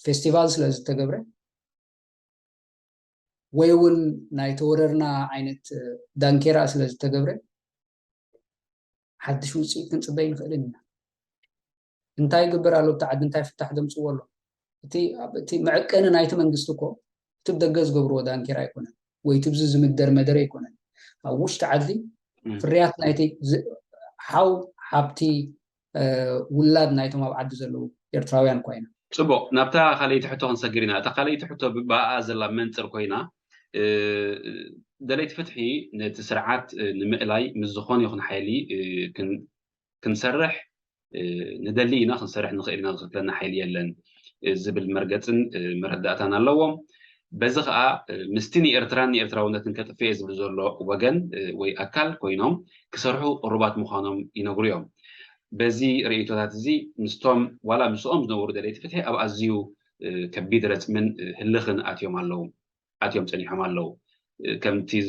ፌስቲቫል ስለዚ ተገብረ ወይውን ናይ ተወረርና ዓይነት ዳንኬራ ስለዚ ተገብረ حدش ውጽኢት ክንጽበይ ንኽእል ኢና እንታይ ግብር ኣሎ ብታዕድ እንታይ ፍታሕ ደምጽዎ ኣሎ እቲ መዕቀነ ናይቲ መንግስቲ እኮ እቲ ደገ ዝገብርዎ ዳንኬራ ኣይኮነን ወይ ትብዚ ዝምደር መደረ ኣይኮነን ኣብ ውሽጢ ዓዲ ፍርያት ናይቲ ሓው ሓብቲ ውላድ ናይቶም ኣብ ዓዲ ዘለዉ ኤርትራውያን ኮይና ጽቡቕ ናብታ ካልእቲ ሕቶ ክንሰግር ኢና እታ ካልእቲ ሕቶ ብባኣ ዘላ መንፅር ኮይና دليت فتحي نتسرعات نمقلاي مزخون يخون حالي كنسرح ندلينا خنسرح نخيلنا لنا حاليا لن زبل مرقتن مرداتنا اللوم بزغا مستني ارتراني ارتراونات كتفيز بزولو وغن وي اكل كوينهم كسرحوا الرباط مخانهم ينغريهم بزي ريتوات زي مستوم ولا مسوم نور دليت فتحي اب ازيو كبيدرت من هلخن اتيوم اللوم اتيوم صنيحهم اللوم كم تيز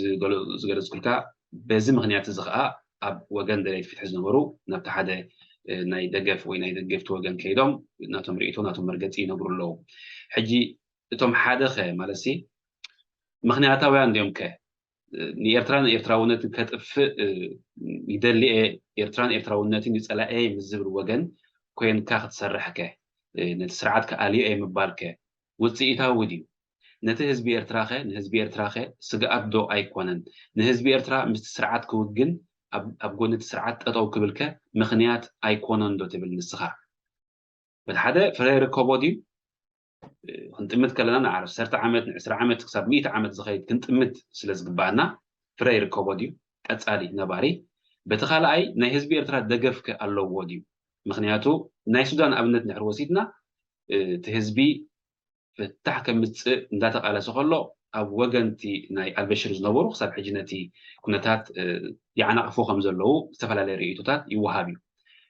زغلز كلكا بزي مغنيات زغا اب وغن دليت فتح زنورو نبت حدا ناي دغف وي ناي دغفت وغن كيدوم ناتهم ريتو ناتهم مرغتي ينغرلو حجي اتم حادخ مالسي مغنياتاويان ديوم ك نيرتران ايرتراونت كتف يدلي ايرتران ايرتراونت يصلا اي مزبر وغن كوين كاخ تسرحك نتسرعات كالي اي مبارك وصيتا ودي نته حزب ايرتراخه نحزب ايرتراخه سغات دو ايكونن نحزب ايرترا مستسرعات كوغن اب غونت سرعات تطو كبلك مخنيات ايكونن دو تبل نسخه بالحدا فرير كوبودي كنتمت كلنا نعرف سرت عامت 10 عامت حساب 100 عامت زخيت كنتمت سلازغبانا فرير كوبودي قصالي نباري بتخالاي ناي حزب ايرترا دغفك الله ودي مخنياتو ناي سودان ابنت نحر وسيدنا تحزبي فتح كمت ندات على سخلو اب وغنتي ناي البشر زنبرو حساب حجنتي كنتات يعني عفو خمزلو استفلا ريتوتات يوهابي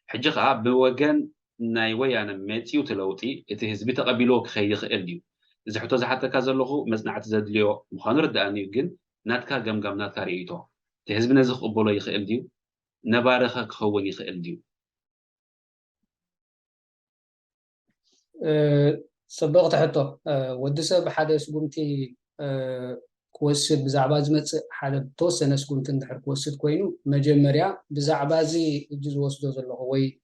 حجخا بوغن ناي ويانا ميتيو تلوتي اتي حزبي تقبلو كخيد يخيل ديو اذا حتى حتى كازلخو مصنعت زدليو مخان رداني جن ناتكا غمغم ناتكا ريتو تي حزبنا زقبلو يخيل ديو نبارخا كخون يخيل ديو صبغت حتى ودسب حدا سقمتي كوسد بزعبا زمص حدا توسن سقمت اندحر كوسد كوينو مجمريا بزعبا زي جز وسدو زلخو وي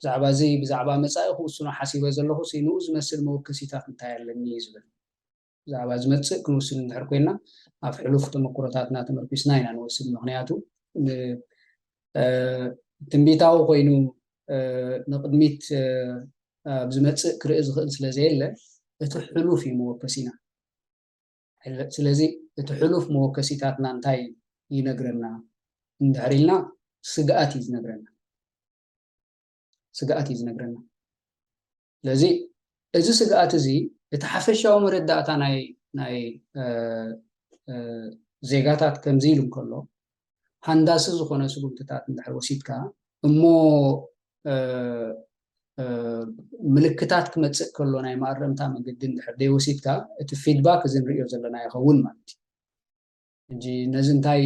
زعبا زي بزعبا مصاي خوسنا حسيبه زلخو سينو زمسل موكسيتات انتاي يلني يزبل زعبا زمص كنوسن اندحر كوينا اف حلوف تمكرتاتنا تمركسنا ينا نوسد مخنياتو تنبيتاو كوينو نقدميت بزمص كرئ زخل سلازيله اتحلوف موكسينا ስለዚህ እትሕሉፍ መወከሲታትና እንታይ ይነግረና እንደሪልና ስጋት ይነግረና ስለዚህ እዚ ስጋት እዚ እቲ ሓፈሻዊ መረዳእታ ናይ ናይ ዜጋታት ከምዚኢሉ ከሎ ሃንዳስ ዝኾነ ስጉምትታት እንድሕር ወሲድካ እሞ ምልክታት ክመጽእ ከሎ ናይ ማረምታ መንገዲ እንድሕር ደይወሲድካ እቲ ፊድባክ እዚ ንሪኦ ዘለና ይኸውን ማለት እዩ እንጂ ነዚ እንታይ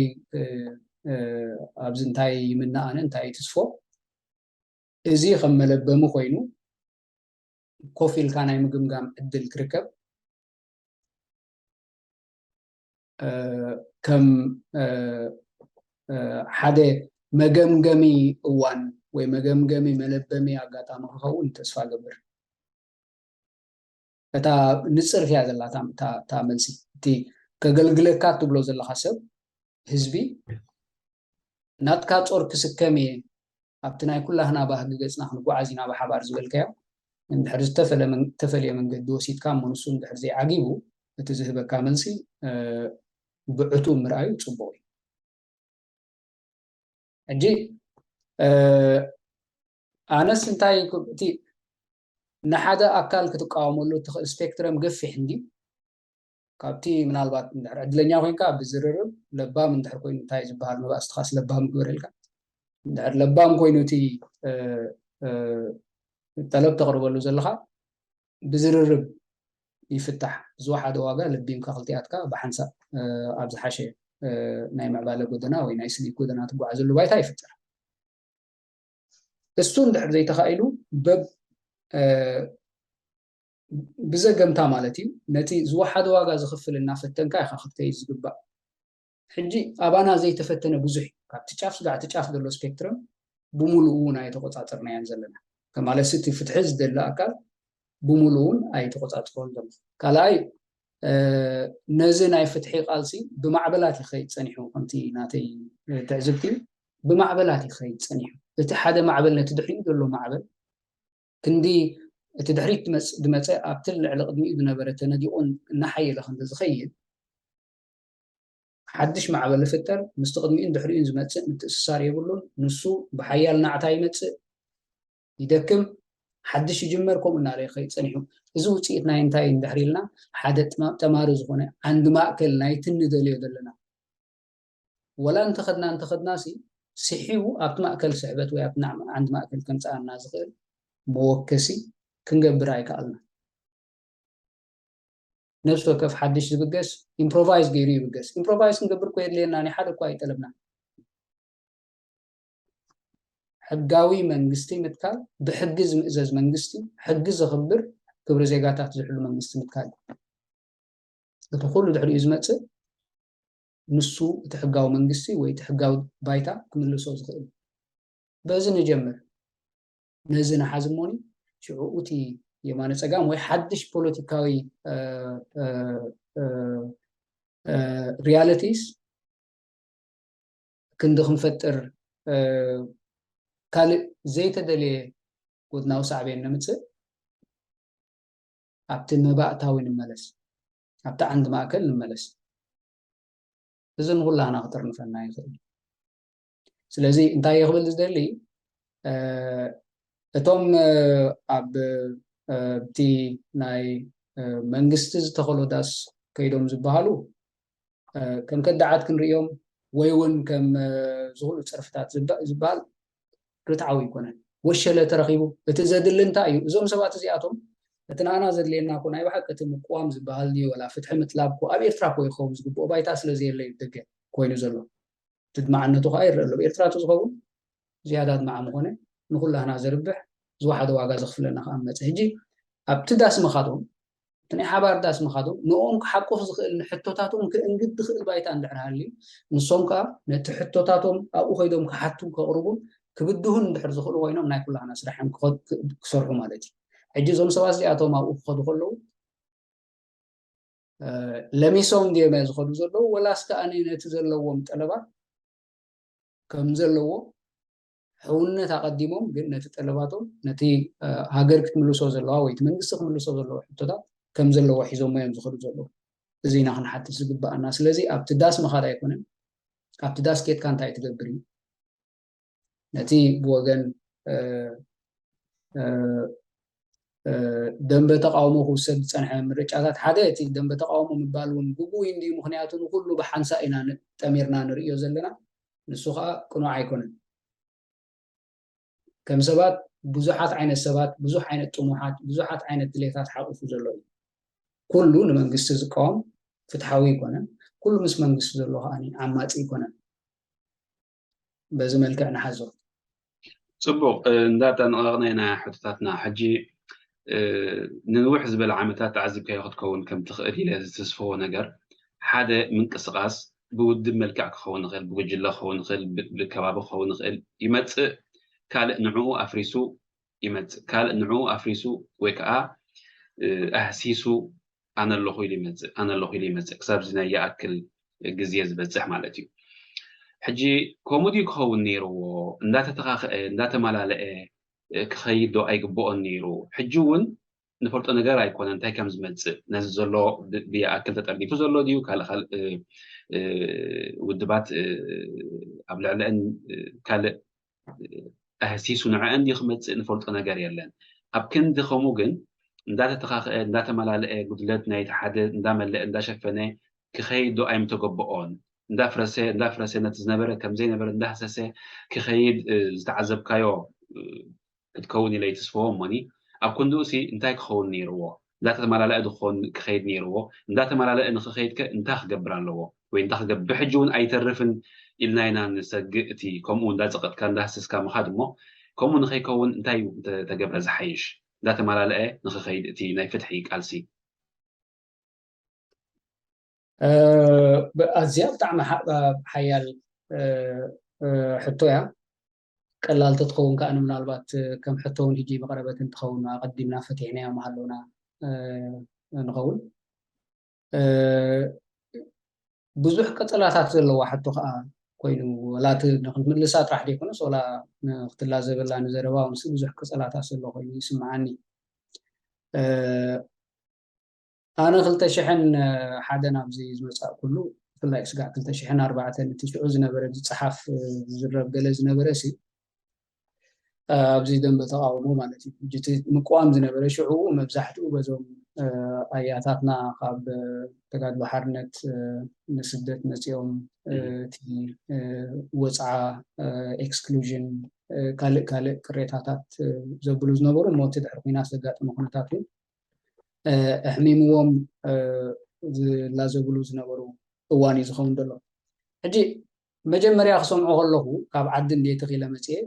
ኣብዚ እንታይ ይምናኣነ እንታይ ትስፎ እዚ ከም መለበሚ ኮይኑ ኮፍ ኢልካ ናይ ምግምጋም ዕድል ክርከብ ከም ሓደ መገምገሚ እዋን ወይ መገምገሚ መለበሚ ኣጋጣሚ ክኸውን ተስፋ ገብር እታ ንፅር ፊያ ዘላ እታ መልሲ እቲ ከገልግለካ ትብሎ ዘለካ ሰብ ህዝቢ ናትካ ጾር ክስከም እየ ኣብቲ ናይ ኩላህና ባህጊ ገፅና ክንጓዓዝ ኢና ብሓባር ዝበልካዮ እንድሕር ዝተፈለየ መንገዲ ወሲድካ እሞ ንሱ እንድሕር ዘይዓጊቡ እቲ ዝህበካ መልሲ ብዕቱ ምርኣዩ ፅቡቅ እዩ ሕጂ ኣነስ እንታይ እቲ ንሓደ ኣካል ክትቃወመሉ ትኽእል ስፔክትረም ገፊሕ እንዲ ካብቲ ምናልባት እንድሕር ዕድለኛ ኮይንካ ብዝርርብ ለባም እንድሕር ኮይኑ እንታይ ዝበሃል መባእስትኻስ ለባም ክበረልካ እንድሕር ለባም ኮይኑ እቲ ጠለብ ተቕርበሉ ዘለካ ብዝርርብ ይፍታሕ ዝወሓደ ዋጋ ለቢምካ ክልቲኣትካ ብሓንሳብ ኣብ ዝሓሸ ናይ ምዕባለ ጎደና ወይ ናይ ስኒት ጎደና ትጓዓዘሉ ባይታ ይፍጠር እሱ እንድሕር ዘይተኻኢሉ ብዘገምታ ማለት እዩ ነቲ ዝወሓደ ዋጋ ዝኽፍል እናፈተንካ ኢኻ ክትከይድ ዝግባእ ሕጂ ኣባና ዘይተፈተነ ብዙሕ ካብቲ ጫፍ ስጋዕ እቲ ጫፍ ዘሎ ስፔክትረም ብሙሉኡ ናይ ተቆፃፀርናያን ዘለና ከማለት እቲ ፍትሒ ዝደሊ ኣካል ብሙሉኡ ኣይተቆፃፀሮን ዘሎ ካልኣይ ነዚ ናይ ፍትሒ ቃልሲ ብማዕበላት ይኸይድ ፀኒሑ ከምቲ ናተይ ትዕዝብቲ ብማዕበላት ይኸይድ ፀኒሑ እቲ ሓደ ማዕበል ነቲ ድሕሪኡ ዘሎ ማዕበል ክንዲ እቲ ድሕሪት ድመፀ ኣብቲ ልዕሊ ቅድሚኡ ዝነበረ ተነዲቁን እናሓየለ ክንዲ ዝኸይድ ሓድሽ ማዕበል ዝፍጠር ምስቲ ቅድሚኡን ድሕሪኡን ዝመፅእ ምትእስሳር የብሉን ንሱ ብሓያል ናዕታ ይመፅእ ይደክም ሓድሽ ይጅመር ከምኡ እናለ ይኸይድ ፀኒሑ እዚ ውፅኢት ናይ እንታይ እንድሕር ኢልና ሓደ ተማሪ ዝኾነ ዓንዲ ማእከል ናይቲ ንደልዮ ዘለና ወላ እንተኸድናሲ ስሒቡ ኣብቲ ማእከል ስሕበት ወይ ኣብቲ ዓንዲ ማእከል ከምፃኣና ዝኽእል መወከሲ ክንገብር ኣይከኣልና ነፍሲ ወከፍ ሓድሽ ዝብገስ ኢምፕሮቫይዝ ገይሩ ይብገስ ኢምፕሮቫይዝ ክንገብር ኮ የድልየና ናይ ሓደ እኳ ኣይጠለብና ሕጋዊ መንግስቲ ምትካል ብሕጊ ዝምእዘዝ መንግስቲ ሕጊ ዘኽብር ክብሪ ዜጋታት ዝሕሉ መንግስቲ ምትካል እቲ ኩሉ ድሕሪኡ ዝመፅእ ንሱ እቲ ሕጋዊ መንግስቲ ወይ እቲ ሕጋዊ ባይታ ክምልሶ ዝኽእል በዚ ንጀምር ነዚ ንሓዝ እሞኒ ሽዑኡ እቲ የማነ ፀጋም ወይ ሓድሽ ፖለቲካዊ ሪያሊቲስ ክንዲ ክንፈጥር ካልእ ዘይተደለየ ጎድናዊ ሳዕብየን ንምፅእ ኣብቲ መባእታዊ ንመለስ ኣብቲ ዓንዲ ማእከል ንመለስ እዚ ንኩላህና ክተርንፈና ይኽእል ስለዚ እንታይ ይኽብል ዝደሊ እቶም ኣብቲ ናይ መንግስቲ ዝተኸሎ ዳስ ከይዶም ዝበሃሉ ከም ከዳዓት ክንሪኦም ወይ እውን ከም ዝኽእሉ ፅርፍታት ዝበሃል ርትዓዊ ይኮነን ወሸለ ተረኺቡ እቲ ዘድሊ እንታይ እዩ እዞም ሰባት እዚኣቶም እቲ ንኣና ዘድልየና ኮ ናይ ባሓቂ እቲ ምቁዋም ዝበሃል ድዩ ወላ ፍትሒ ምጥላብ ኮ ኣብ ኤርትራ ኮ ይኸውን ዝግብኦ ባይታ ስለዘየለ ይደገ ኮይኑ ዘሎ እቲ ድማዕነቱ ከዓ ይርአ ኣሎ ብኤርትራ ዝኸውን ዝያዳ ድማዕ ምኾነ ንኩላህና ዘርብሕ ዝወሓደ ዋጋ ዘኽፍለና ከዓ መፅእ ሕጂ ኣብቲ ዳስ ምኻዶም እቲ ናይ ሓባር ዳስ ምኻዶም ንኦም ክሓቁፍ ዝኽእል ንሕቶታቶም ክእንግድ ዝኽእል ባይታ እንድሕር ሃልዩ ንሶም ከዓ ነቲ ሕቶታቶም ኣብኡ ከይዶም ክሓቱ ከቕርቡን ክብድሁን እንድሕር ዝኽእሉ ኮይኖም ናይ ኩላህና ስራሕም ክሰርሑ ማለት እዩ ሕጂ እዞም ሰባት እዚኣቶም ኣብኡ ክኸዱ ከለዉ ለሚሶም ድየመ ዝኸዱ ዘለዉ ወላስ ከዓኒ ነቲ ዘለዎም ጠለባት ከም ዘለዎ ሕውነት ኣቐዲሞም ግን ነቲ ጠለባቶም ነቲ ሃገር ክትምልሶ ዘለዋ ወይ እቲ መንግስቲ ክምልሶ ዘለዎ ሕቶታት ከም ዘለዎ ሒዞም እዮም ዝኸዱ ዘለዉ እዚ ኢና ክንሓትት ዝግባአና ስለዚ ኣብቲ ዳስ ምኻድ ኣይኮነን ኣብቲ ዳስ ኬትካ እንታይ ትገብር እዩ ነቲ ብወገን ደንበ ተቃውሞ ክውሰድ ዝፀንሐ ምርጫታት ሓደ እቲ ደንበ ተቃውሞ ምባል እውን ግቡእ እንድዩ ምክንያቱ ንኩሉ ብሓንሳ ኢና ጠሚርና ንሪኦ ዘለና ንሱ ከዓ ቅኑዕ ኣይኮነን ከም ሰባት ብዙሓት ዓይነት ሰባት ብዙሕ ዓይነት ጥሙሓት ብዙሓት ዓይነት ድሌታት ሓቂፉ ዘሎ እዩ ኩሉ ንመንግስቲ ዝቃወም ፍትሓዊ ይኮነን ኩሉ ምስ መንግስቲ ዘሎ ከዓ ዓማፂ ይኮነን በዚ መልክዕ ንሓዞ ፅቡቅ እንዳጠንቀቕና ኢና ሕቶታትና ሕጂ ንንውሕ ዝበለ ዓመታት ተዓዚብካዮ ክትከውን ከም ትኽእል ኢለ ዝተስፈዎ ነገር ሓደ ምንቅስቃስ ብውድብ መልክዕ ክኸውን ይኽእል ብጉጅለ ክኸውን ይኽእል ብከባቢ ክኸውን ይኽእል ይመፅእ ካልእ ንዕኡ ኣፍሪሱ ይመፅእ ካልእ ንዕኡ ኣፍሪሱ ወይ ከዓ ኣህሲሱ ኣነ ኣለኹ ኢሉ ይመፅእ ክሳብ ናይ ይኣክል ግዜ ዝበፅሕ ማለት እዩ ሕጂ ከምኡ ክኸውን ነይርዎ እንዳተተኻኽአ እንዳተመላለአ ክኸይድ ዶ ኣይግብኦን ነይሩ ሕጂ እውን ንፈልጦ ነገር ኣይኮነን እንታይ ከም ዝመፅእ ነዚ ዘሎ ብይኣክል ተጠርጊፉ ዘሎ ድዩ ካልእ ውድባት ኣብ ልዕሊአን ካልእ ኣህሲሱ ንዕአን ድዩ ክመፅእ ንፈልጦ ነገር የለን ኣብ ክንዲ ከምኡ ግን እንዳተተኻኽአ እንዳተመላለአ ጉድለት ናይቲ ሓደ እንዳመለአ እንዳሸፈነ ክኸይድ ዶ ኣይምተገብኦን እንዳፍረሰ ነቲ ዝነበረ ከምዘይነበረ እንዳህሰሰ ክኸይድ ዝተዓዘብካዮ ክትከውን ኢለ ይትስፈዎ እሞኒ ኣብ ክንዲኡ ሲ እንታይ ክኸውን ነይርዎ እንዳተመላለአ ድኾን ክኸይድ ነይርዎ እንዳተመላለአ ንክኸይድከ እንታይ ክገብር ኣለዎ ወይ እንታይ ክገብር ብሕጂ እውን ኣይተርፍን ኢልና ኢና ንሰግእ እቲ ከምኡ እንዳፀቐጥካ እንዳህሰስካ ምኻድ እሞ ከምኡ ንኸይከውን እንታይ ተገብረ ዝሓይሽ እንዳተመላለአ ንክኸይድ እቲ ናይ ፍትሒ ቃልሲ ኣዝያ ብጣዕሚ ሓያል ሕቶ እያ ቀላል ተትኸውን ከዓ ምናልባት ከም ሕቶ እውን ሕጂ ብቐረበት እንትኸውን ኣቐዲምና ፈቲሕናዮ ሃለውና ንኸውን ብዙሕ ቀፀላታት ዘለዋ ሕቶ ከዓ ኮይኑ ወላቲ ንክትምልሳ ጥራሕ ደይኮነስ ወላ ንክትላዘበላ ንዘረባ ምስ ብዙሕ ቀፀላታት ዘሎ ኮይኑ ይስምዓኒ ኣነ 2001 ናብዚ ዝመፃእ ኩሉ ብፍላይ ስጋዕ 2004 እቲ ሽዑ ዝነበረ ዝፀሓፍ ዝረብ ገለ ዝነበረ ሲ ኣብዚ ደንበ ተቃውሞ ማለት እዩ እቲ ምቁዋም ዝነበረ ሽዑ መብዛሕትኡ በዞም ኣያታትና ካብ ተጋድሎ ሓርነት ንስደት መፂኦም እቲ ወፃዓ ኤክስክሉዥን ካልእ ቅሬታታት ዘብሉ ዝነበሩ ሞት ድሕሪ ኩናት ዘጋጠመ ኩነታት እውን ኣሕሚምዎም ዝላዘብሉ ዝነበሩ እዋን እዩ ዝኸውን ዘሎ ሕጂ መጀመርያ ክሰምዖ ከለኹ ካብ ዓዲ እንዴት ኺለ መፅአ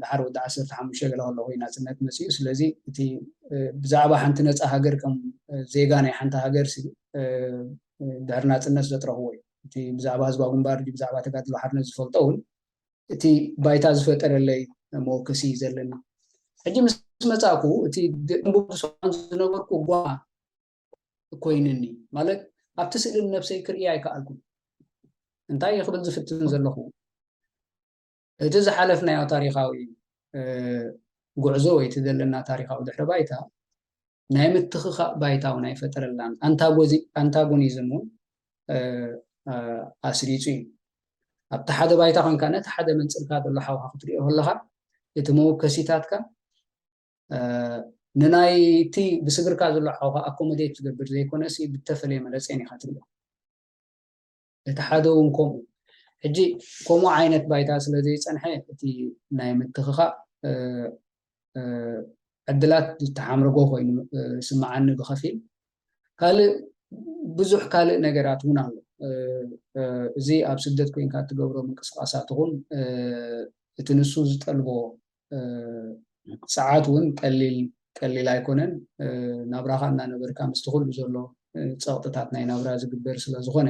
ድሓር ወዲ 15 ገለ ከለኹ ናፅነት መፅኡ ስለዚ እቲ ብዛዕባ ሓንቲ ነፃ ሃገር ከም ዜጋ ናይ ሓንቲ ሃገር ሲ ድሕሪ ናፅነት ዘጥረኽዎ እዩ እቲ ብዛዕባ ህዝባዊ ግንባር ብዛዕባ ተጋድሎ ሓርነት ዝፈልጦ እውን እቲ ባይታ ዝፈጠረለይ መወከሲ ዘለና ሕጂ ምስ መፃእኩ እቲ ንብብሶን ዝነበርኩ ጓ ኮይንኒ ማለት ኣብቲ ስእሊ ነብሰይ ክርኢ ኣይከኣልኩን እንታይ ክብል ዝፍትን ዘለኹ እቲ ዝሓለፍናዮ ታሪኻዊ ጉዕዞ ወይ እቲ ዘለና ታሪኻዊ ድሕረ ባይታ ናይ ምትኽኻእ ባይታ እውን ኣይፈጠረላን ኣንታጎኒዝም እውን ኣስሪፁ እዩ ኣብቲ ሓደ ባይታ ኮንካ ነቲ ሓደ መንፅልካ ዘሎ ሓውካ ክትሪኦ ከለካ እቲ መወከሲታትካ ንናይቲ ብስግርካ ዘሎ ሓውካ ኣኮሞዴት ዝገብር ዘይኮነሲ ብተፈለየ መለፀን ኢኻ ትሪኦ እቲ ሓደ እውን ከምኡ ሕጂ ከምኡ ዓይነት ባይታ ስለዘይፀንሐ እቲ ናይ ምትኽኻእ ዕድላት ዝተሓምርጎ ኮይኑ ስማዓኒ ብኸፊል ካልእ ብዙሕ ካልእ ነገራት እውን ኣሎ እዚ ኣብ ስደት ኮይንካ ትገብሮ ምንቅስቃሳት እውን እቲ ንሱ ዝጠልቦ ሰዓት እውን ቀሊል ኣይኮነን ናብራኻ እናነበርካ ምስቲ ኩሉ ዘሎ ፀቕጥታት ናይ ናብራ ዝግበር ስለዝኾነ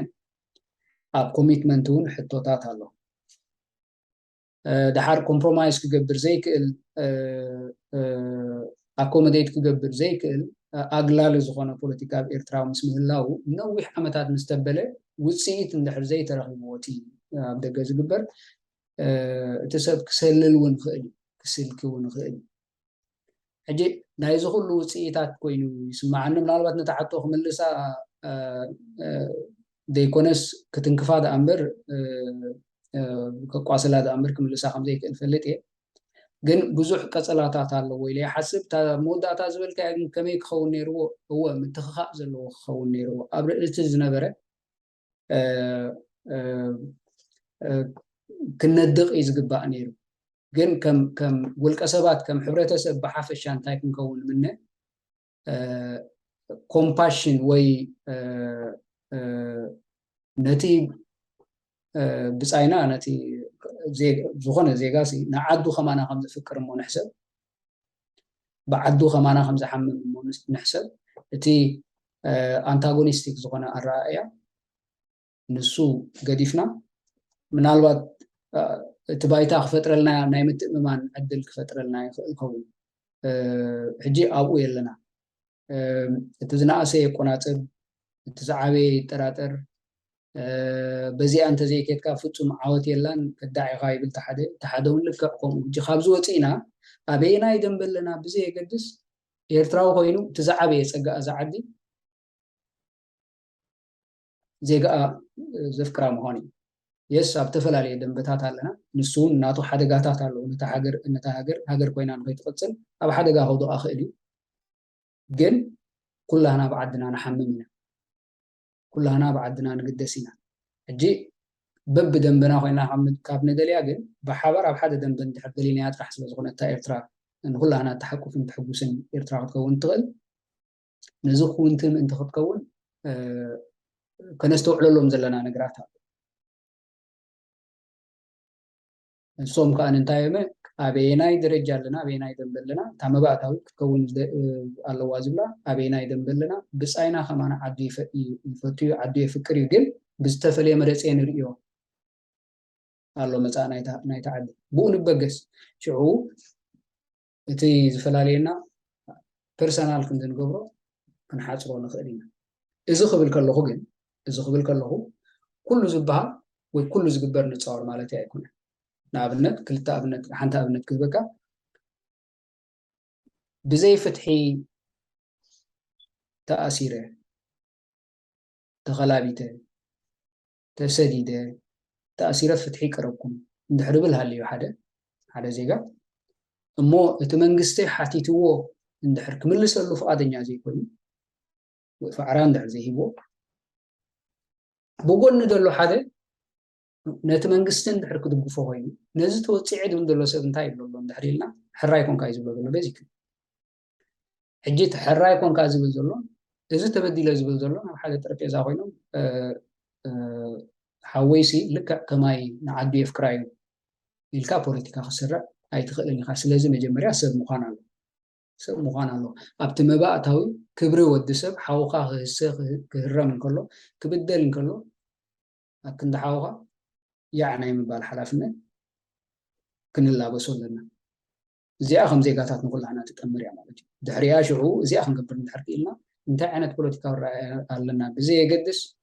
ኣብ ኮሚትመንት እውን ሕቶታት ኣሎ ድሓር ኮምፕሮማይዝ ክገብር ዘይክእል ኣኮሞዴት ክገብር ዘይክእል ኣግላሊ ዝኾነ ፖለቲካ ኣብ ኤርትራ ምስ ምህላው ነዊሕ ዓመታት ምስ ተበለ ውፅኢት እንድሕር ዘይተረኺብዎ እቲ ኣብ ደገ ዝግበር እቲ ሰብ ክሰልል እውን ክእል ክስልክ እውን ክእል ሕጂ ናይዚ ኩሉ ውፅኢታት ኮይኑ ይስማዓኒ ምናልባት ነቲ ሓቶ ክምልሳ ደይኮነስ ክትንክፋ ዳ እምበር ከቋስላ ዳ እምበር ክምልሳ ከምዘይክእል ፈልጥ እየ جن بزح كسلاتات الله ويلي حسب تا مودا تازبل كأن كمي خون نيرو هو متخخ زلوا خون نيرو قبل التزنبرة كنا الدق يزقبا نيرو جن كم والكسبات كم حبرته سب بحافش عن تايك نكون منه compassion وي نتي بسعينا نتي زي زخونة زي قاسي نعدو خمانا خمسة فكر مو نحسب بعدو خمانا خمسة حمل مو نحسب تي أنتاغونيستيك زخونة الرائعة نسو قديفنا من الوقت تبايتا فترة لنا نايمت ممان عدل فترة لنا الكون حجي أبو يلنا تزنا أسي قناطب تزعبي تراتر بزي أنت زي كيت كافتم عوت يلان كداعي غايب تحدون لك قوم جخابز وطينا أبينا يدنبل لنا بزي قدس يرتراو خوينو تزعبي يسقى زعدي زي قا زفكرا مهاني يس أبتفل عليه دنبتات لنا نسون ناتو حدقاتات له نتهاجر كوينا نخيط قدسل أب حدقا هودو آخئلي جن كلنا بعدنا نحممنا كلنا بعدنا نقدسنا اجي بب دنبنا خوينا حمد كابن دليا جن بحبر اب حدا دنبن تحدلينيات راح سلازغونه تا ارترا ان كلنا تحقق في تحققسن ارترا تكون تقل نزخ وانتم انت تكون كنستوعب لهم زلنا نغرات الصوم كان انتايمه ابيناي درجه لنا ابيناي دنبلنا تمباتاو تكون الله واجبلا ابيناي دنبلنا بصاينا خمانا عدي يفتيو عدي فكر يجل بستفلي مرصين ريو الله مصانا نايتا عدي بون بغس شعو تي زفلالينا بيرسونال كنت نغبرو كنحاصرو نخدينا اذا خبل كلهو جن اذا خبل كلهو كل زبها وكل زغبر نصور معناتي ايكون نابنت كلتا ابنت حنت ابنت كبكا بزي فتحي تأثيره تغلابيته تسديده تأثيره فتحي قربكم ندحربل هاليو حدا زيغا امو اتمنغستي حاتيتو ندحر كملسلو فقادنيا زي كوني وفعران دحر زي هيبو بوغون ندلو حدا نت منغستن دحر كدغفو هوين نزي توصيعد وندلو سب انتاي بلو دحريلنا حراي كون كايز بلو بيزيك حجيت حراي كون كاز بلو اذا تبديل زبل زلو حاجه طرفيزا هوينو حويسي لك كماي نعدي افكراي الكا بوليتيكا خسر اي تخلني خاص لازم مجمريا سب مخانا له ابت مباطاوي كبري ودسب حوقا خسخ كهرم كله كبدل كله اكن حوقا يعني مبال حلافنا كنلا بسولنا زي اخم زي قاتات نقول انا تتامر يا مالك دحريا شعو زي اخم قبر نحرق لنا انت عينت بوليتيكا لنا بزي قدس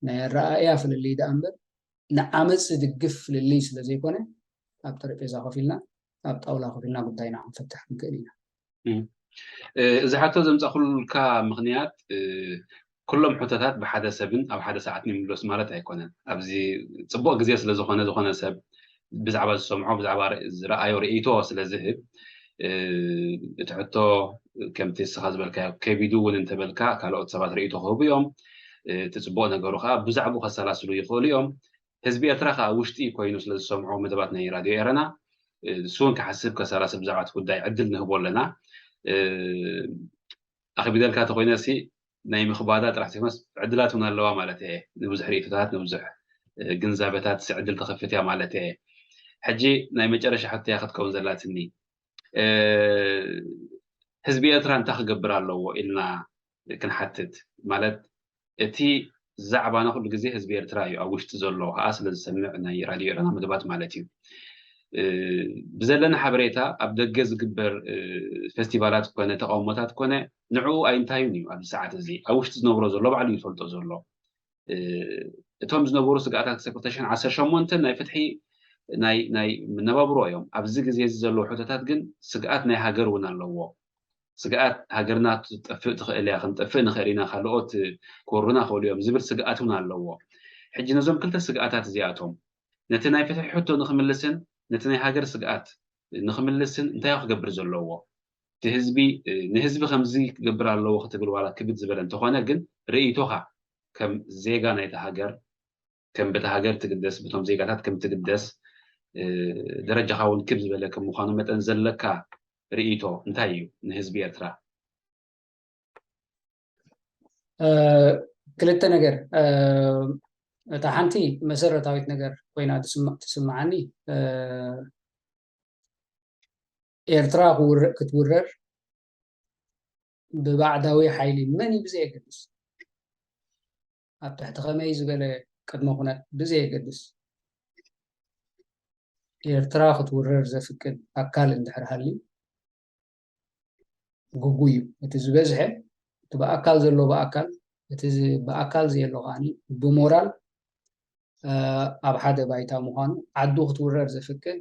نا الرأي في اللي ده أمبر نعمس دقف للي سلزي كونه أبتر في زخفيلنا أبتأولا خفيلنا قدينا عم فتح مكاننا. إذا حتى زمت أقول كمغنيات كلهم حتتات بحدا سبن أو حدا ساعتني من لوس مالت هيكونن أبزي تصبق جزية سلزخانة سب بزعبة السمعة بزعبة رأي ورئيته سلزهب تحطه كم تسخز بالكا كبيدون انت بالكا كالو سبات رئيته هو بيوم تتصبو نغروخا بزعبو خسلاسلو يخول يوم حزب اتراخا وشتي كوينو سلسمعو مدباتنا يراديو ايرنا سون كحسب كسلاس بزعبات قداي عدل نهبو لنا اخي بدل تخويناسي ناي مخبادات راح تمس عدلاتنا اللوا مالتي نبزح ريفتات نبزح جنزابتات سعدل تخفتيها مالتي حجي ناي مجرش حتى ياخذ كون زلاتني حزب اتران تخغبر الله إلنا كنحتت مالت اتي زعبا ناخذ غزي حزب ارتراي او وشت زلو اصل سمعنا راديو انا مدبات مالتي بزلنا حبريتا ابدغز غبر فيستيفالات كونه تقومتات كونه نعو اينتايوني اب ساعات زي او وشت زنبرو زلو بعلو يفلطو زلو اتوم زنبرو سقاطات سكوتيشن 18 ناي فتحي ناي منبابرو يوم ابزي غزي زلو حتتات جن سقاط ناي هاجر ون اللو سقاط هاجرنا تطفئ تخيل يا خنطفئ نخيرينا خلوت كورونا خول يوم زبر سقاطنا اللو حجي نزوم كلتا سقاطات زياتهم نتناي فتح حتو نخملسن نتناي هاجر سقاط ንኽምልስን እንታይ ክገብር ዘለዎ ንህዝቢ ከምዚ ክገብር ኣለዎ ክትብል ዋላ ክብድ ዝበለ እንተኾነ ግን ርእይቶኻ ከም ዜጋ ናይቲ ሃገር ከም በቲ ሃገር ትግደስ በቶም ዜጋታት ከም ትግደስ ደረጃኻ እውን ክብ ዝበለ ከም ምዃኑ መጠን ዘለካ ርእይቶ እንታይ እዩ ንህዝቢ ኤርትራ? ክልተ ነገር እታ ሓንቲ መሰረታዊት ነገር ኮይና ትስምዓኒ ኤርትራ ክትውረር ብባዕዳዊ ሓይሊ መን ብዘየገድስ ኣብ ትሕቲ ከመይ ዝበለ ቅድመ ኩነት ብዘየገድስ ኤርትራ ክትውረር ዘፍቅድ ኣካል እንድሕር ሃልዩ ጉጉይ እዩ እቲ ዝበዝሐ እቲ ብኣካል ዘሎ ብኣካል እቲ ብኣካል ዘየሎ ከዓኒ ብሞራል ኣብ ሓደ ባይታ ምዃኑ ዓዱ ክትውረር ዘፍቅድ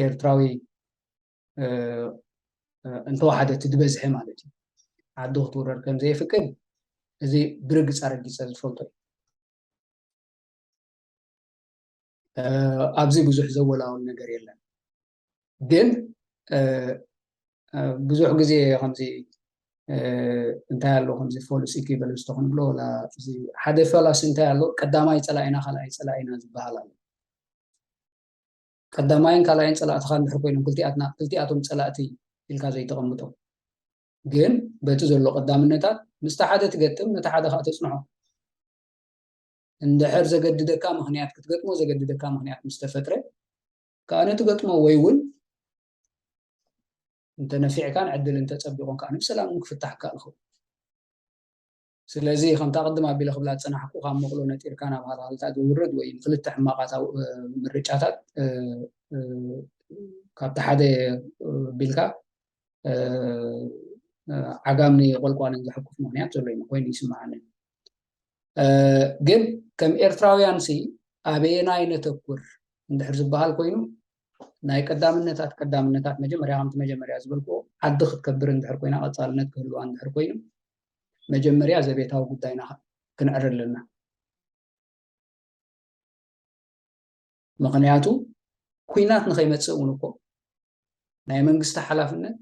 ኤርትራዊ እንተወሓደ እቲ ዝበዝሐ ማለት እዩ ዓዱ ክትውረር ከም ዘይፍቅድ እዚ ብርግፅ ኣረጊፀ ዝፈልጦ እዩ ኣብዚ ብዙሕ ዘወላውል ነገር የለን ግን ብዙሕ ግዜ ከምዚ እንታይ ኣሎ ከምዚ ፎልስ ኢኩይቫለንስ ተኽንብሎ ሓደ ፈላሲ እንታይ ኣሎ ቀዳማይ ፀላኢና ካልኣይ ፀላኢና ዝበሃል ኣሎ ቀዳማይን ካልኣይን ፀላእትኻ እንድሕር ኮይኖም ክልቲኣቶም ፀላእቲ ኢልካ ዘይተቐምጦ ግን በቲ ዘሎ ቀዳምነታት ምስቲ ሓደ ትገጥም ነቲ ሓደ ከዓ ተፅንሖ እንድሕር ዘገድደካ ምክንያት ክትገጥሞ ዘገድደካ ምክንያት ምስ ተፈጥረ ከዓ ነትገጥሞ ወይ እውን انت نفيعكان عدل انت تصبقون كان بسلام مكفتح كالخو ስለዚ ከም ተቀድማ ቢለ ክብላ ፀናሕኩ ካብ መቕሎ ነጢርካ ናብ ሃልታት ዝውረድ ወይ ክልተ ሕማቃት ምርጫታት ካብቲ ሓደ ቢልካ ዓጋምኒ ቆልቋልን ዝሕኩፍ ምክንያት ዘሎ እዩ ኮይኑ ይስማዓኒ ግን ከም ኤርትራውያን ሲ ኣበየናይ ነተኩር እንድሕር ዝበሃል ኮይኑ ናይ ቀዳምነታት መጀመርያ ከምቲ መጀመርያ ዝበልክዎ ዓዲ ክትከብር እንድሕር ኮይና ቀፃልነት ክህልዋ እንድሕር ኮይኑ መጀመርያ ዘቤታዊ ጉዳይና ክንዕር ኣለና ምክንያቱ ኩናት ንኸይመፅእ እውን እኮ ናይ መንግስቲ ሓላፍነት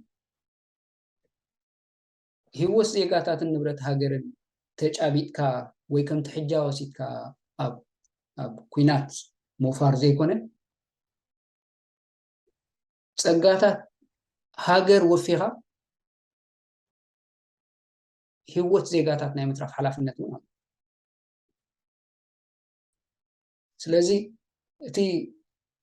ህይወት ዜጋታትን ንብረት ሃገርን ተጫቢጥካ ወይ ከም ትሕጃ ወሲድካ ኣብ ኩናት ምውፋር ዘይኮነ ፀጋታት ሃገር ወፊኻ ህይወት ዜጋታት ናይ ምትራፍ ሓላፍነት ነው ስለዚ እቲ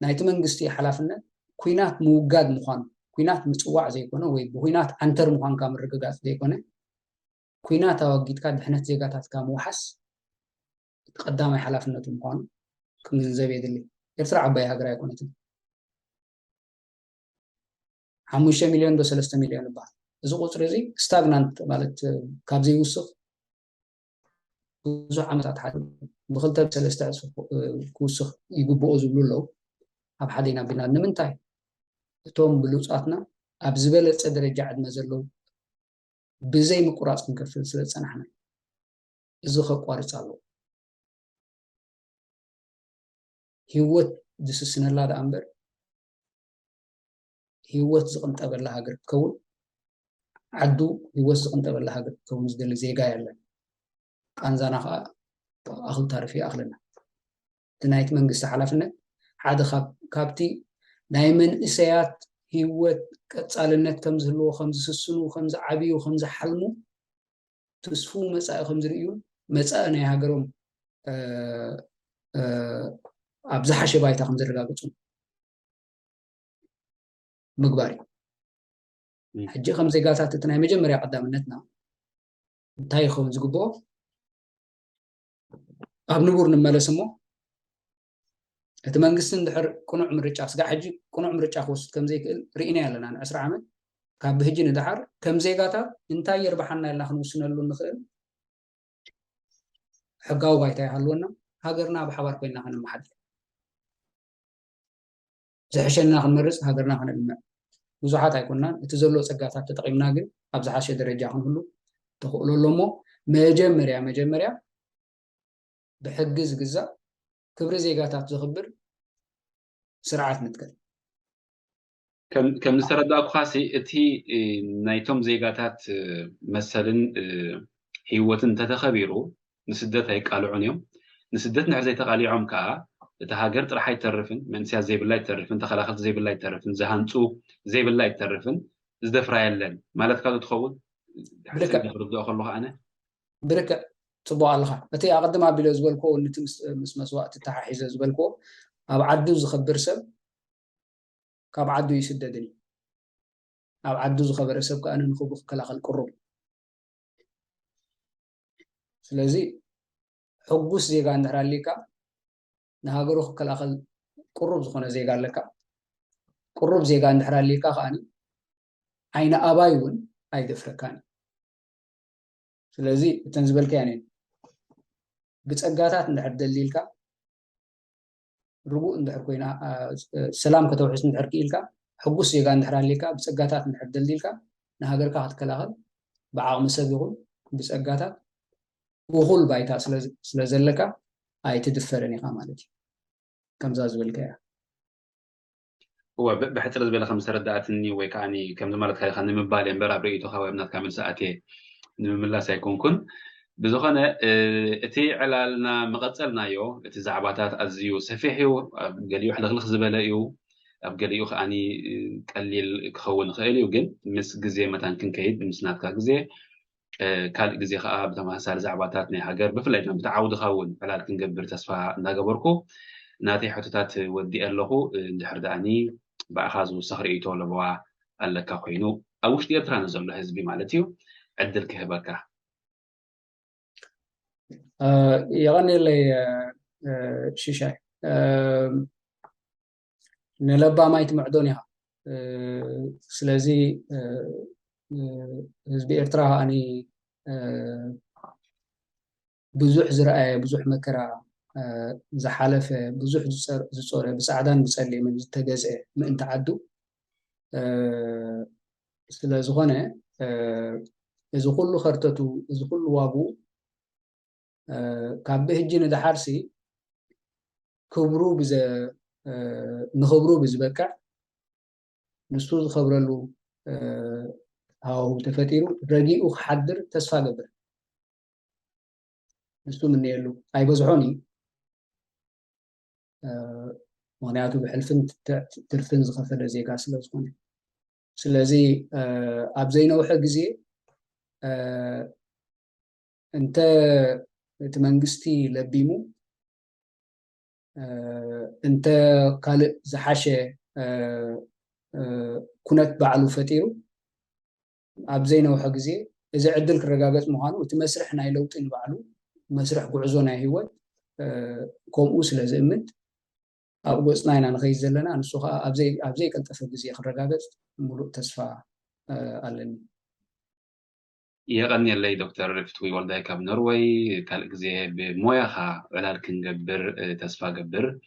ናይቲ መንግስቲ ሓላፍነት ኩናት ምውጋድ ምዃኑ ኩናት ምፅዋዕ ዘይኮነ ወይ ብኩናት አንተር ምዃንካ ምርግጋፅ ዘይኮነ ኩናት ኣወጊድካ ድሕነት ዜጋታትካ ምውሓስ ቀዳማይ ሓላፍነቱ ምዃኑ ክንግንዘብ የድሊ ኤርትራ ዓባይ ሃገር ኣይኮነትን 5 ሚልዮን ዶ 3 ሚልዮን ይበሃል እዚ ቁፅሪ እዚ ስታግናንት ማለት ካብ ዘይውስኽ ብዙሕ ዓመታት ሓደ ብክልተ ሰለስተ ክውስኽ ይግብኦ ዝብሉ ኣለዉ ኣብ ሓደ ኢና ቢና ንምንታይ እቶም ብሉፃትና ኣብ ዝበለፀ ደረጃ ዕድመ ዘለዉ ብዘይ ምቁራፅ ክንከፍል ስለ ዝፀናሕና እዚ ከቋርፅ ኣለዎ ህይወት ዝስስነላ ዳ እምበር ህይወት ዝቕንጠበላ ሃገር ክትከውን ዓዱ ህይወት ዝቕንጠበላ ሃገር ክትከውን ዝደሊ ዜጋ የለን ቃንዛና ከዓ ኣኽሊ ታሪፍ ይኣኽለና እቲ ናይቲ መንግስቲ ሓላፍነት ሓደ ካብቲ ናይ መንእሰያት ህይወት ቀፃልነት ከም ዝህልዎ ከም ዝስስኑ ከም ዝዓብዩ ከም ዝሓልሙ ተስፉ መፃኢ ከም ዝርእዩ መፃኢ ናይ ሃገሮም ኣብ ዝሓሸ ባይታ ከም ዝረጋገፁ ምግባር እዩ ሕጂ ከም ዜጋታት እቲ ናይ መጀመርያ ቀዳምነትና እንታይ ይኸውን ዝግብኦ ኣብ ንቡር ንመለስ እሞ እቲ መንግስቲ እንድሕር ቁኑዕ ምርጫ ስጋዕ ሕጂ ቁኑዕ ምርጫ ክወስድ ከም ዘይክእል ርኢና ኣለና ን10 ዓመት ካብ ብሕጂ ንድሓር ከም ዜጋታት እንታይ የርባሓና ኢልና ክንውስነሉ ንኽእል ሕጋዊ ባይታ ይሃልወና ሃገርና ብሓባር ኮይና ክንመሓድር ዝሕሸና ክንመርፅ ሃገርና ክነልምዕ ብዙሓት ኣይኮንናን እቲ ዘሎ ፀጋታት ተጠቂምና ግን ኣብ ዝሓሸ ደረጃ ክንህሉ ተኽእሎ ኣሎ እሞ መጀመርያ ብሕጊ ዝግዛእ ክብሪ ዜጋታት ዝኽብር ስርዓት ንትከል كم نسترداك خاصي اتي نايتوم زيغاتات مثلا هيوتن تتخبيرو نسدت هيك قالوا عنيهم نسدت نحن زي تقاليعهم كا تهاجرت راح يترفن من سيا زي بالله يترفن تخلخت زي بالله يترفن زهانتو زي بالله يترفن زدفرا يلن مالت كانوا تخول حسين يخرجوا خلوها انا بركة تبوا الله أتي أقدم أبي لزبالكو نت مس وقت تححيز زبالكو أب عدو زخبر سب كاب عدو يسددني أب عدو زخبر سب كأنا نخوف كلاخ القرب سلازي حبوس زي كان دراليكا نهاجروخ كلاخ القرب زخنا زي قال لك قرب زي كان دراليكا خاني عين أبايون أي دفركاني سلازي تنزبل كيانين بتصقاتات ندحر دليلكا رجوع ندحر كوينا سلام كتوحس ندحر كيلكا حقوس يغان ندحر ليكا بتصقاتات ندحر دليلكا نهاجركا هتكلاخل بعاق مسبيغون بتصقاتات وغول بايتا سلازلكا اي تدفرني مالتي كم زازبل كيا هو بحث رزبيلا خمس رداتني ويكاني كم زمالت خاي خاني مبالي امبرا بريتو خاوي ابنات كامل ساعتي نملا سيكون كن بزخنه اتي علالنا مقصلنايو اتي زعباتات ازيو سفيحيو قاليو حلخلخ زبلايو اب قاليو اني قليل كخون خيليو جن مس غزي متان كنكيد مسناتكا غزي كال غزي خا بتماسال زعباتات ني هاجر بفلاينا بتعاود خون علال كنغبر تسفا ناغبركو ناتي حتتات ودي الله اندحر داني باخازو سخري تولبوا الكا خوينو اوش دي تران زلو حزبي مالتيو عدل كهبكا يغني لي شيشاي نلبا مايت معدونيها سلازي حزبي إرتراها أني بزوح زرعي بزوح مكرا زحالف بزوح زصورة بسعدان بسألي من تجزء من أنت عدو سلازي غنى إذا كله خرطته إذا كله واجو كابه الجن ده حرسي كبرو بز نخبرو بزبكة نسوز خبر له هاو تفتيرو رجيء حدر تسفى قبر نسو من يلو أي بزعوني معناته بحلفن ترفن زخفر زي قاس لازمني سلازي أبزينا وحق زي أنت تمنجستي لبيمو أنت قال زحشة كنت بعلو فتيرو أبزينا وحق زي إذا عدلك رجاجات مهانو وتمسرح نايلوت إن بعلو مسرح قعزونا هو كوم أوسلا زمنت أو وصلنا نخيز لنا نسوها أبزي كنت أفهم زي رجاجات ملو تسفى علني يغني اللي دكتور رفتوي والده كاب نروي كالك زي بموياها على كنجبر تسفى جبر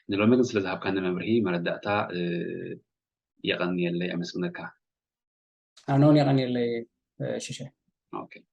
نلو مجلس لذهب كان مبرهي مردأتا يغني اللي أمسكناك أنا يغني اللي شيشة أوكي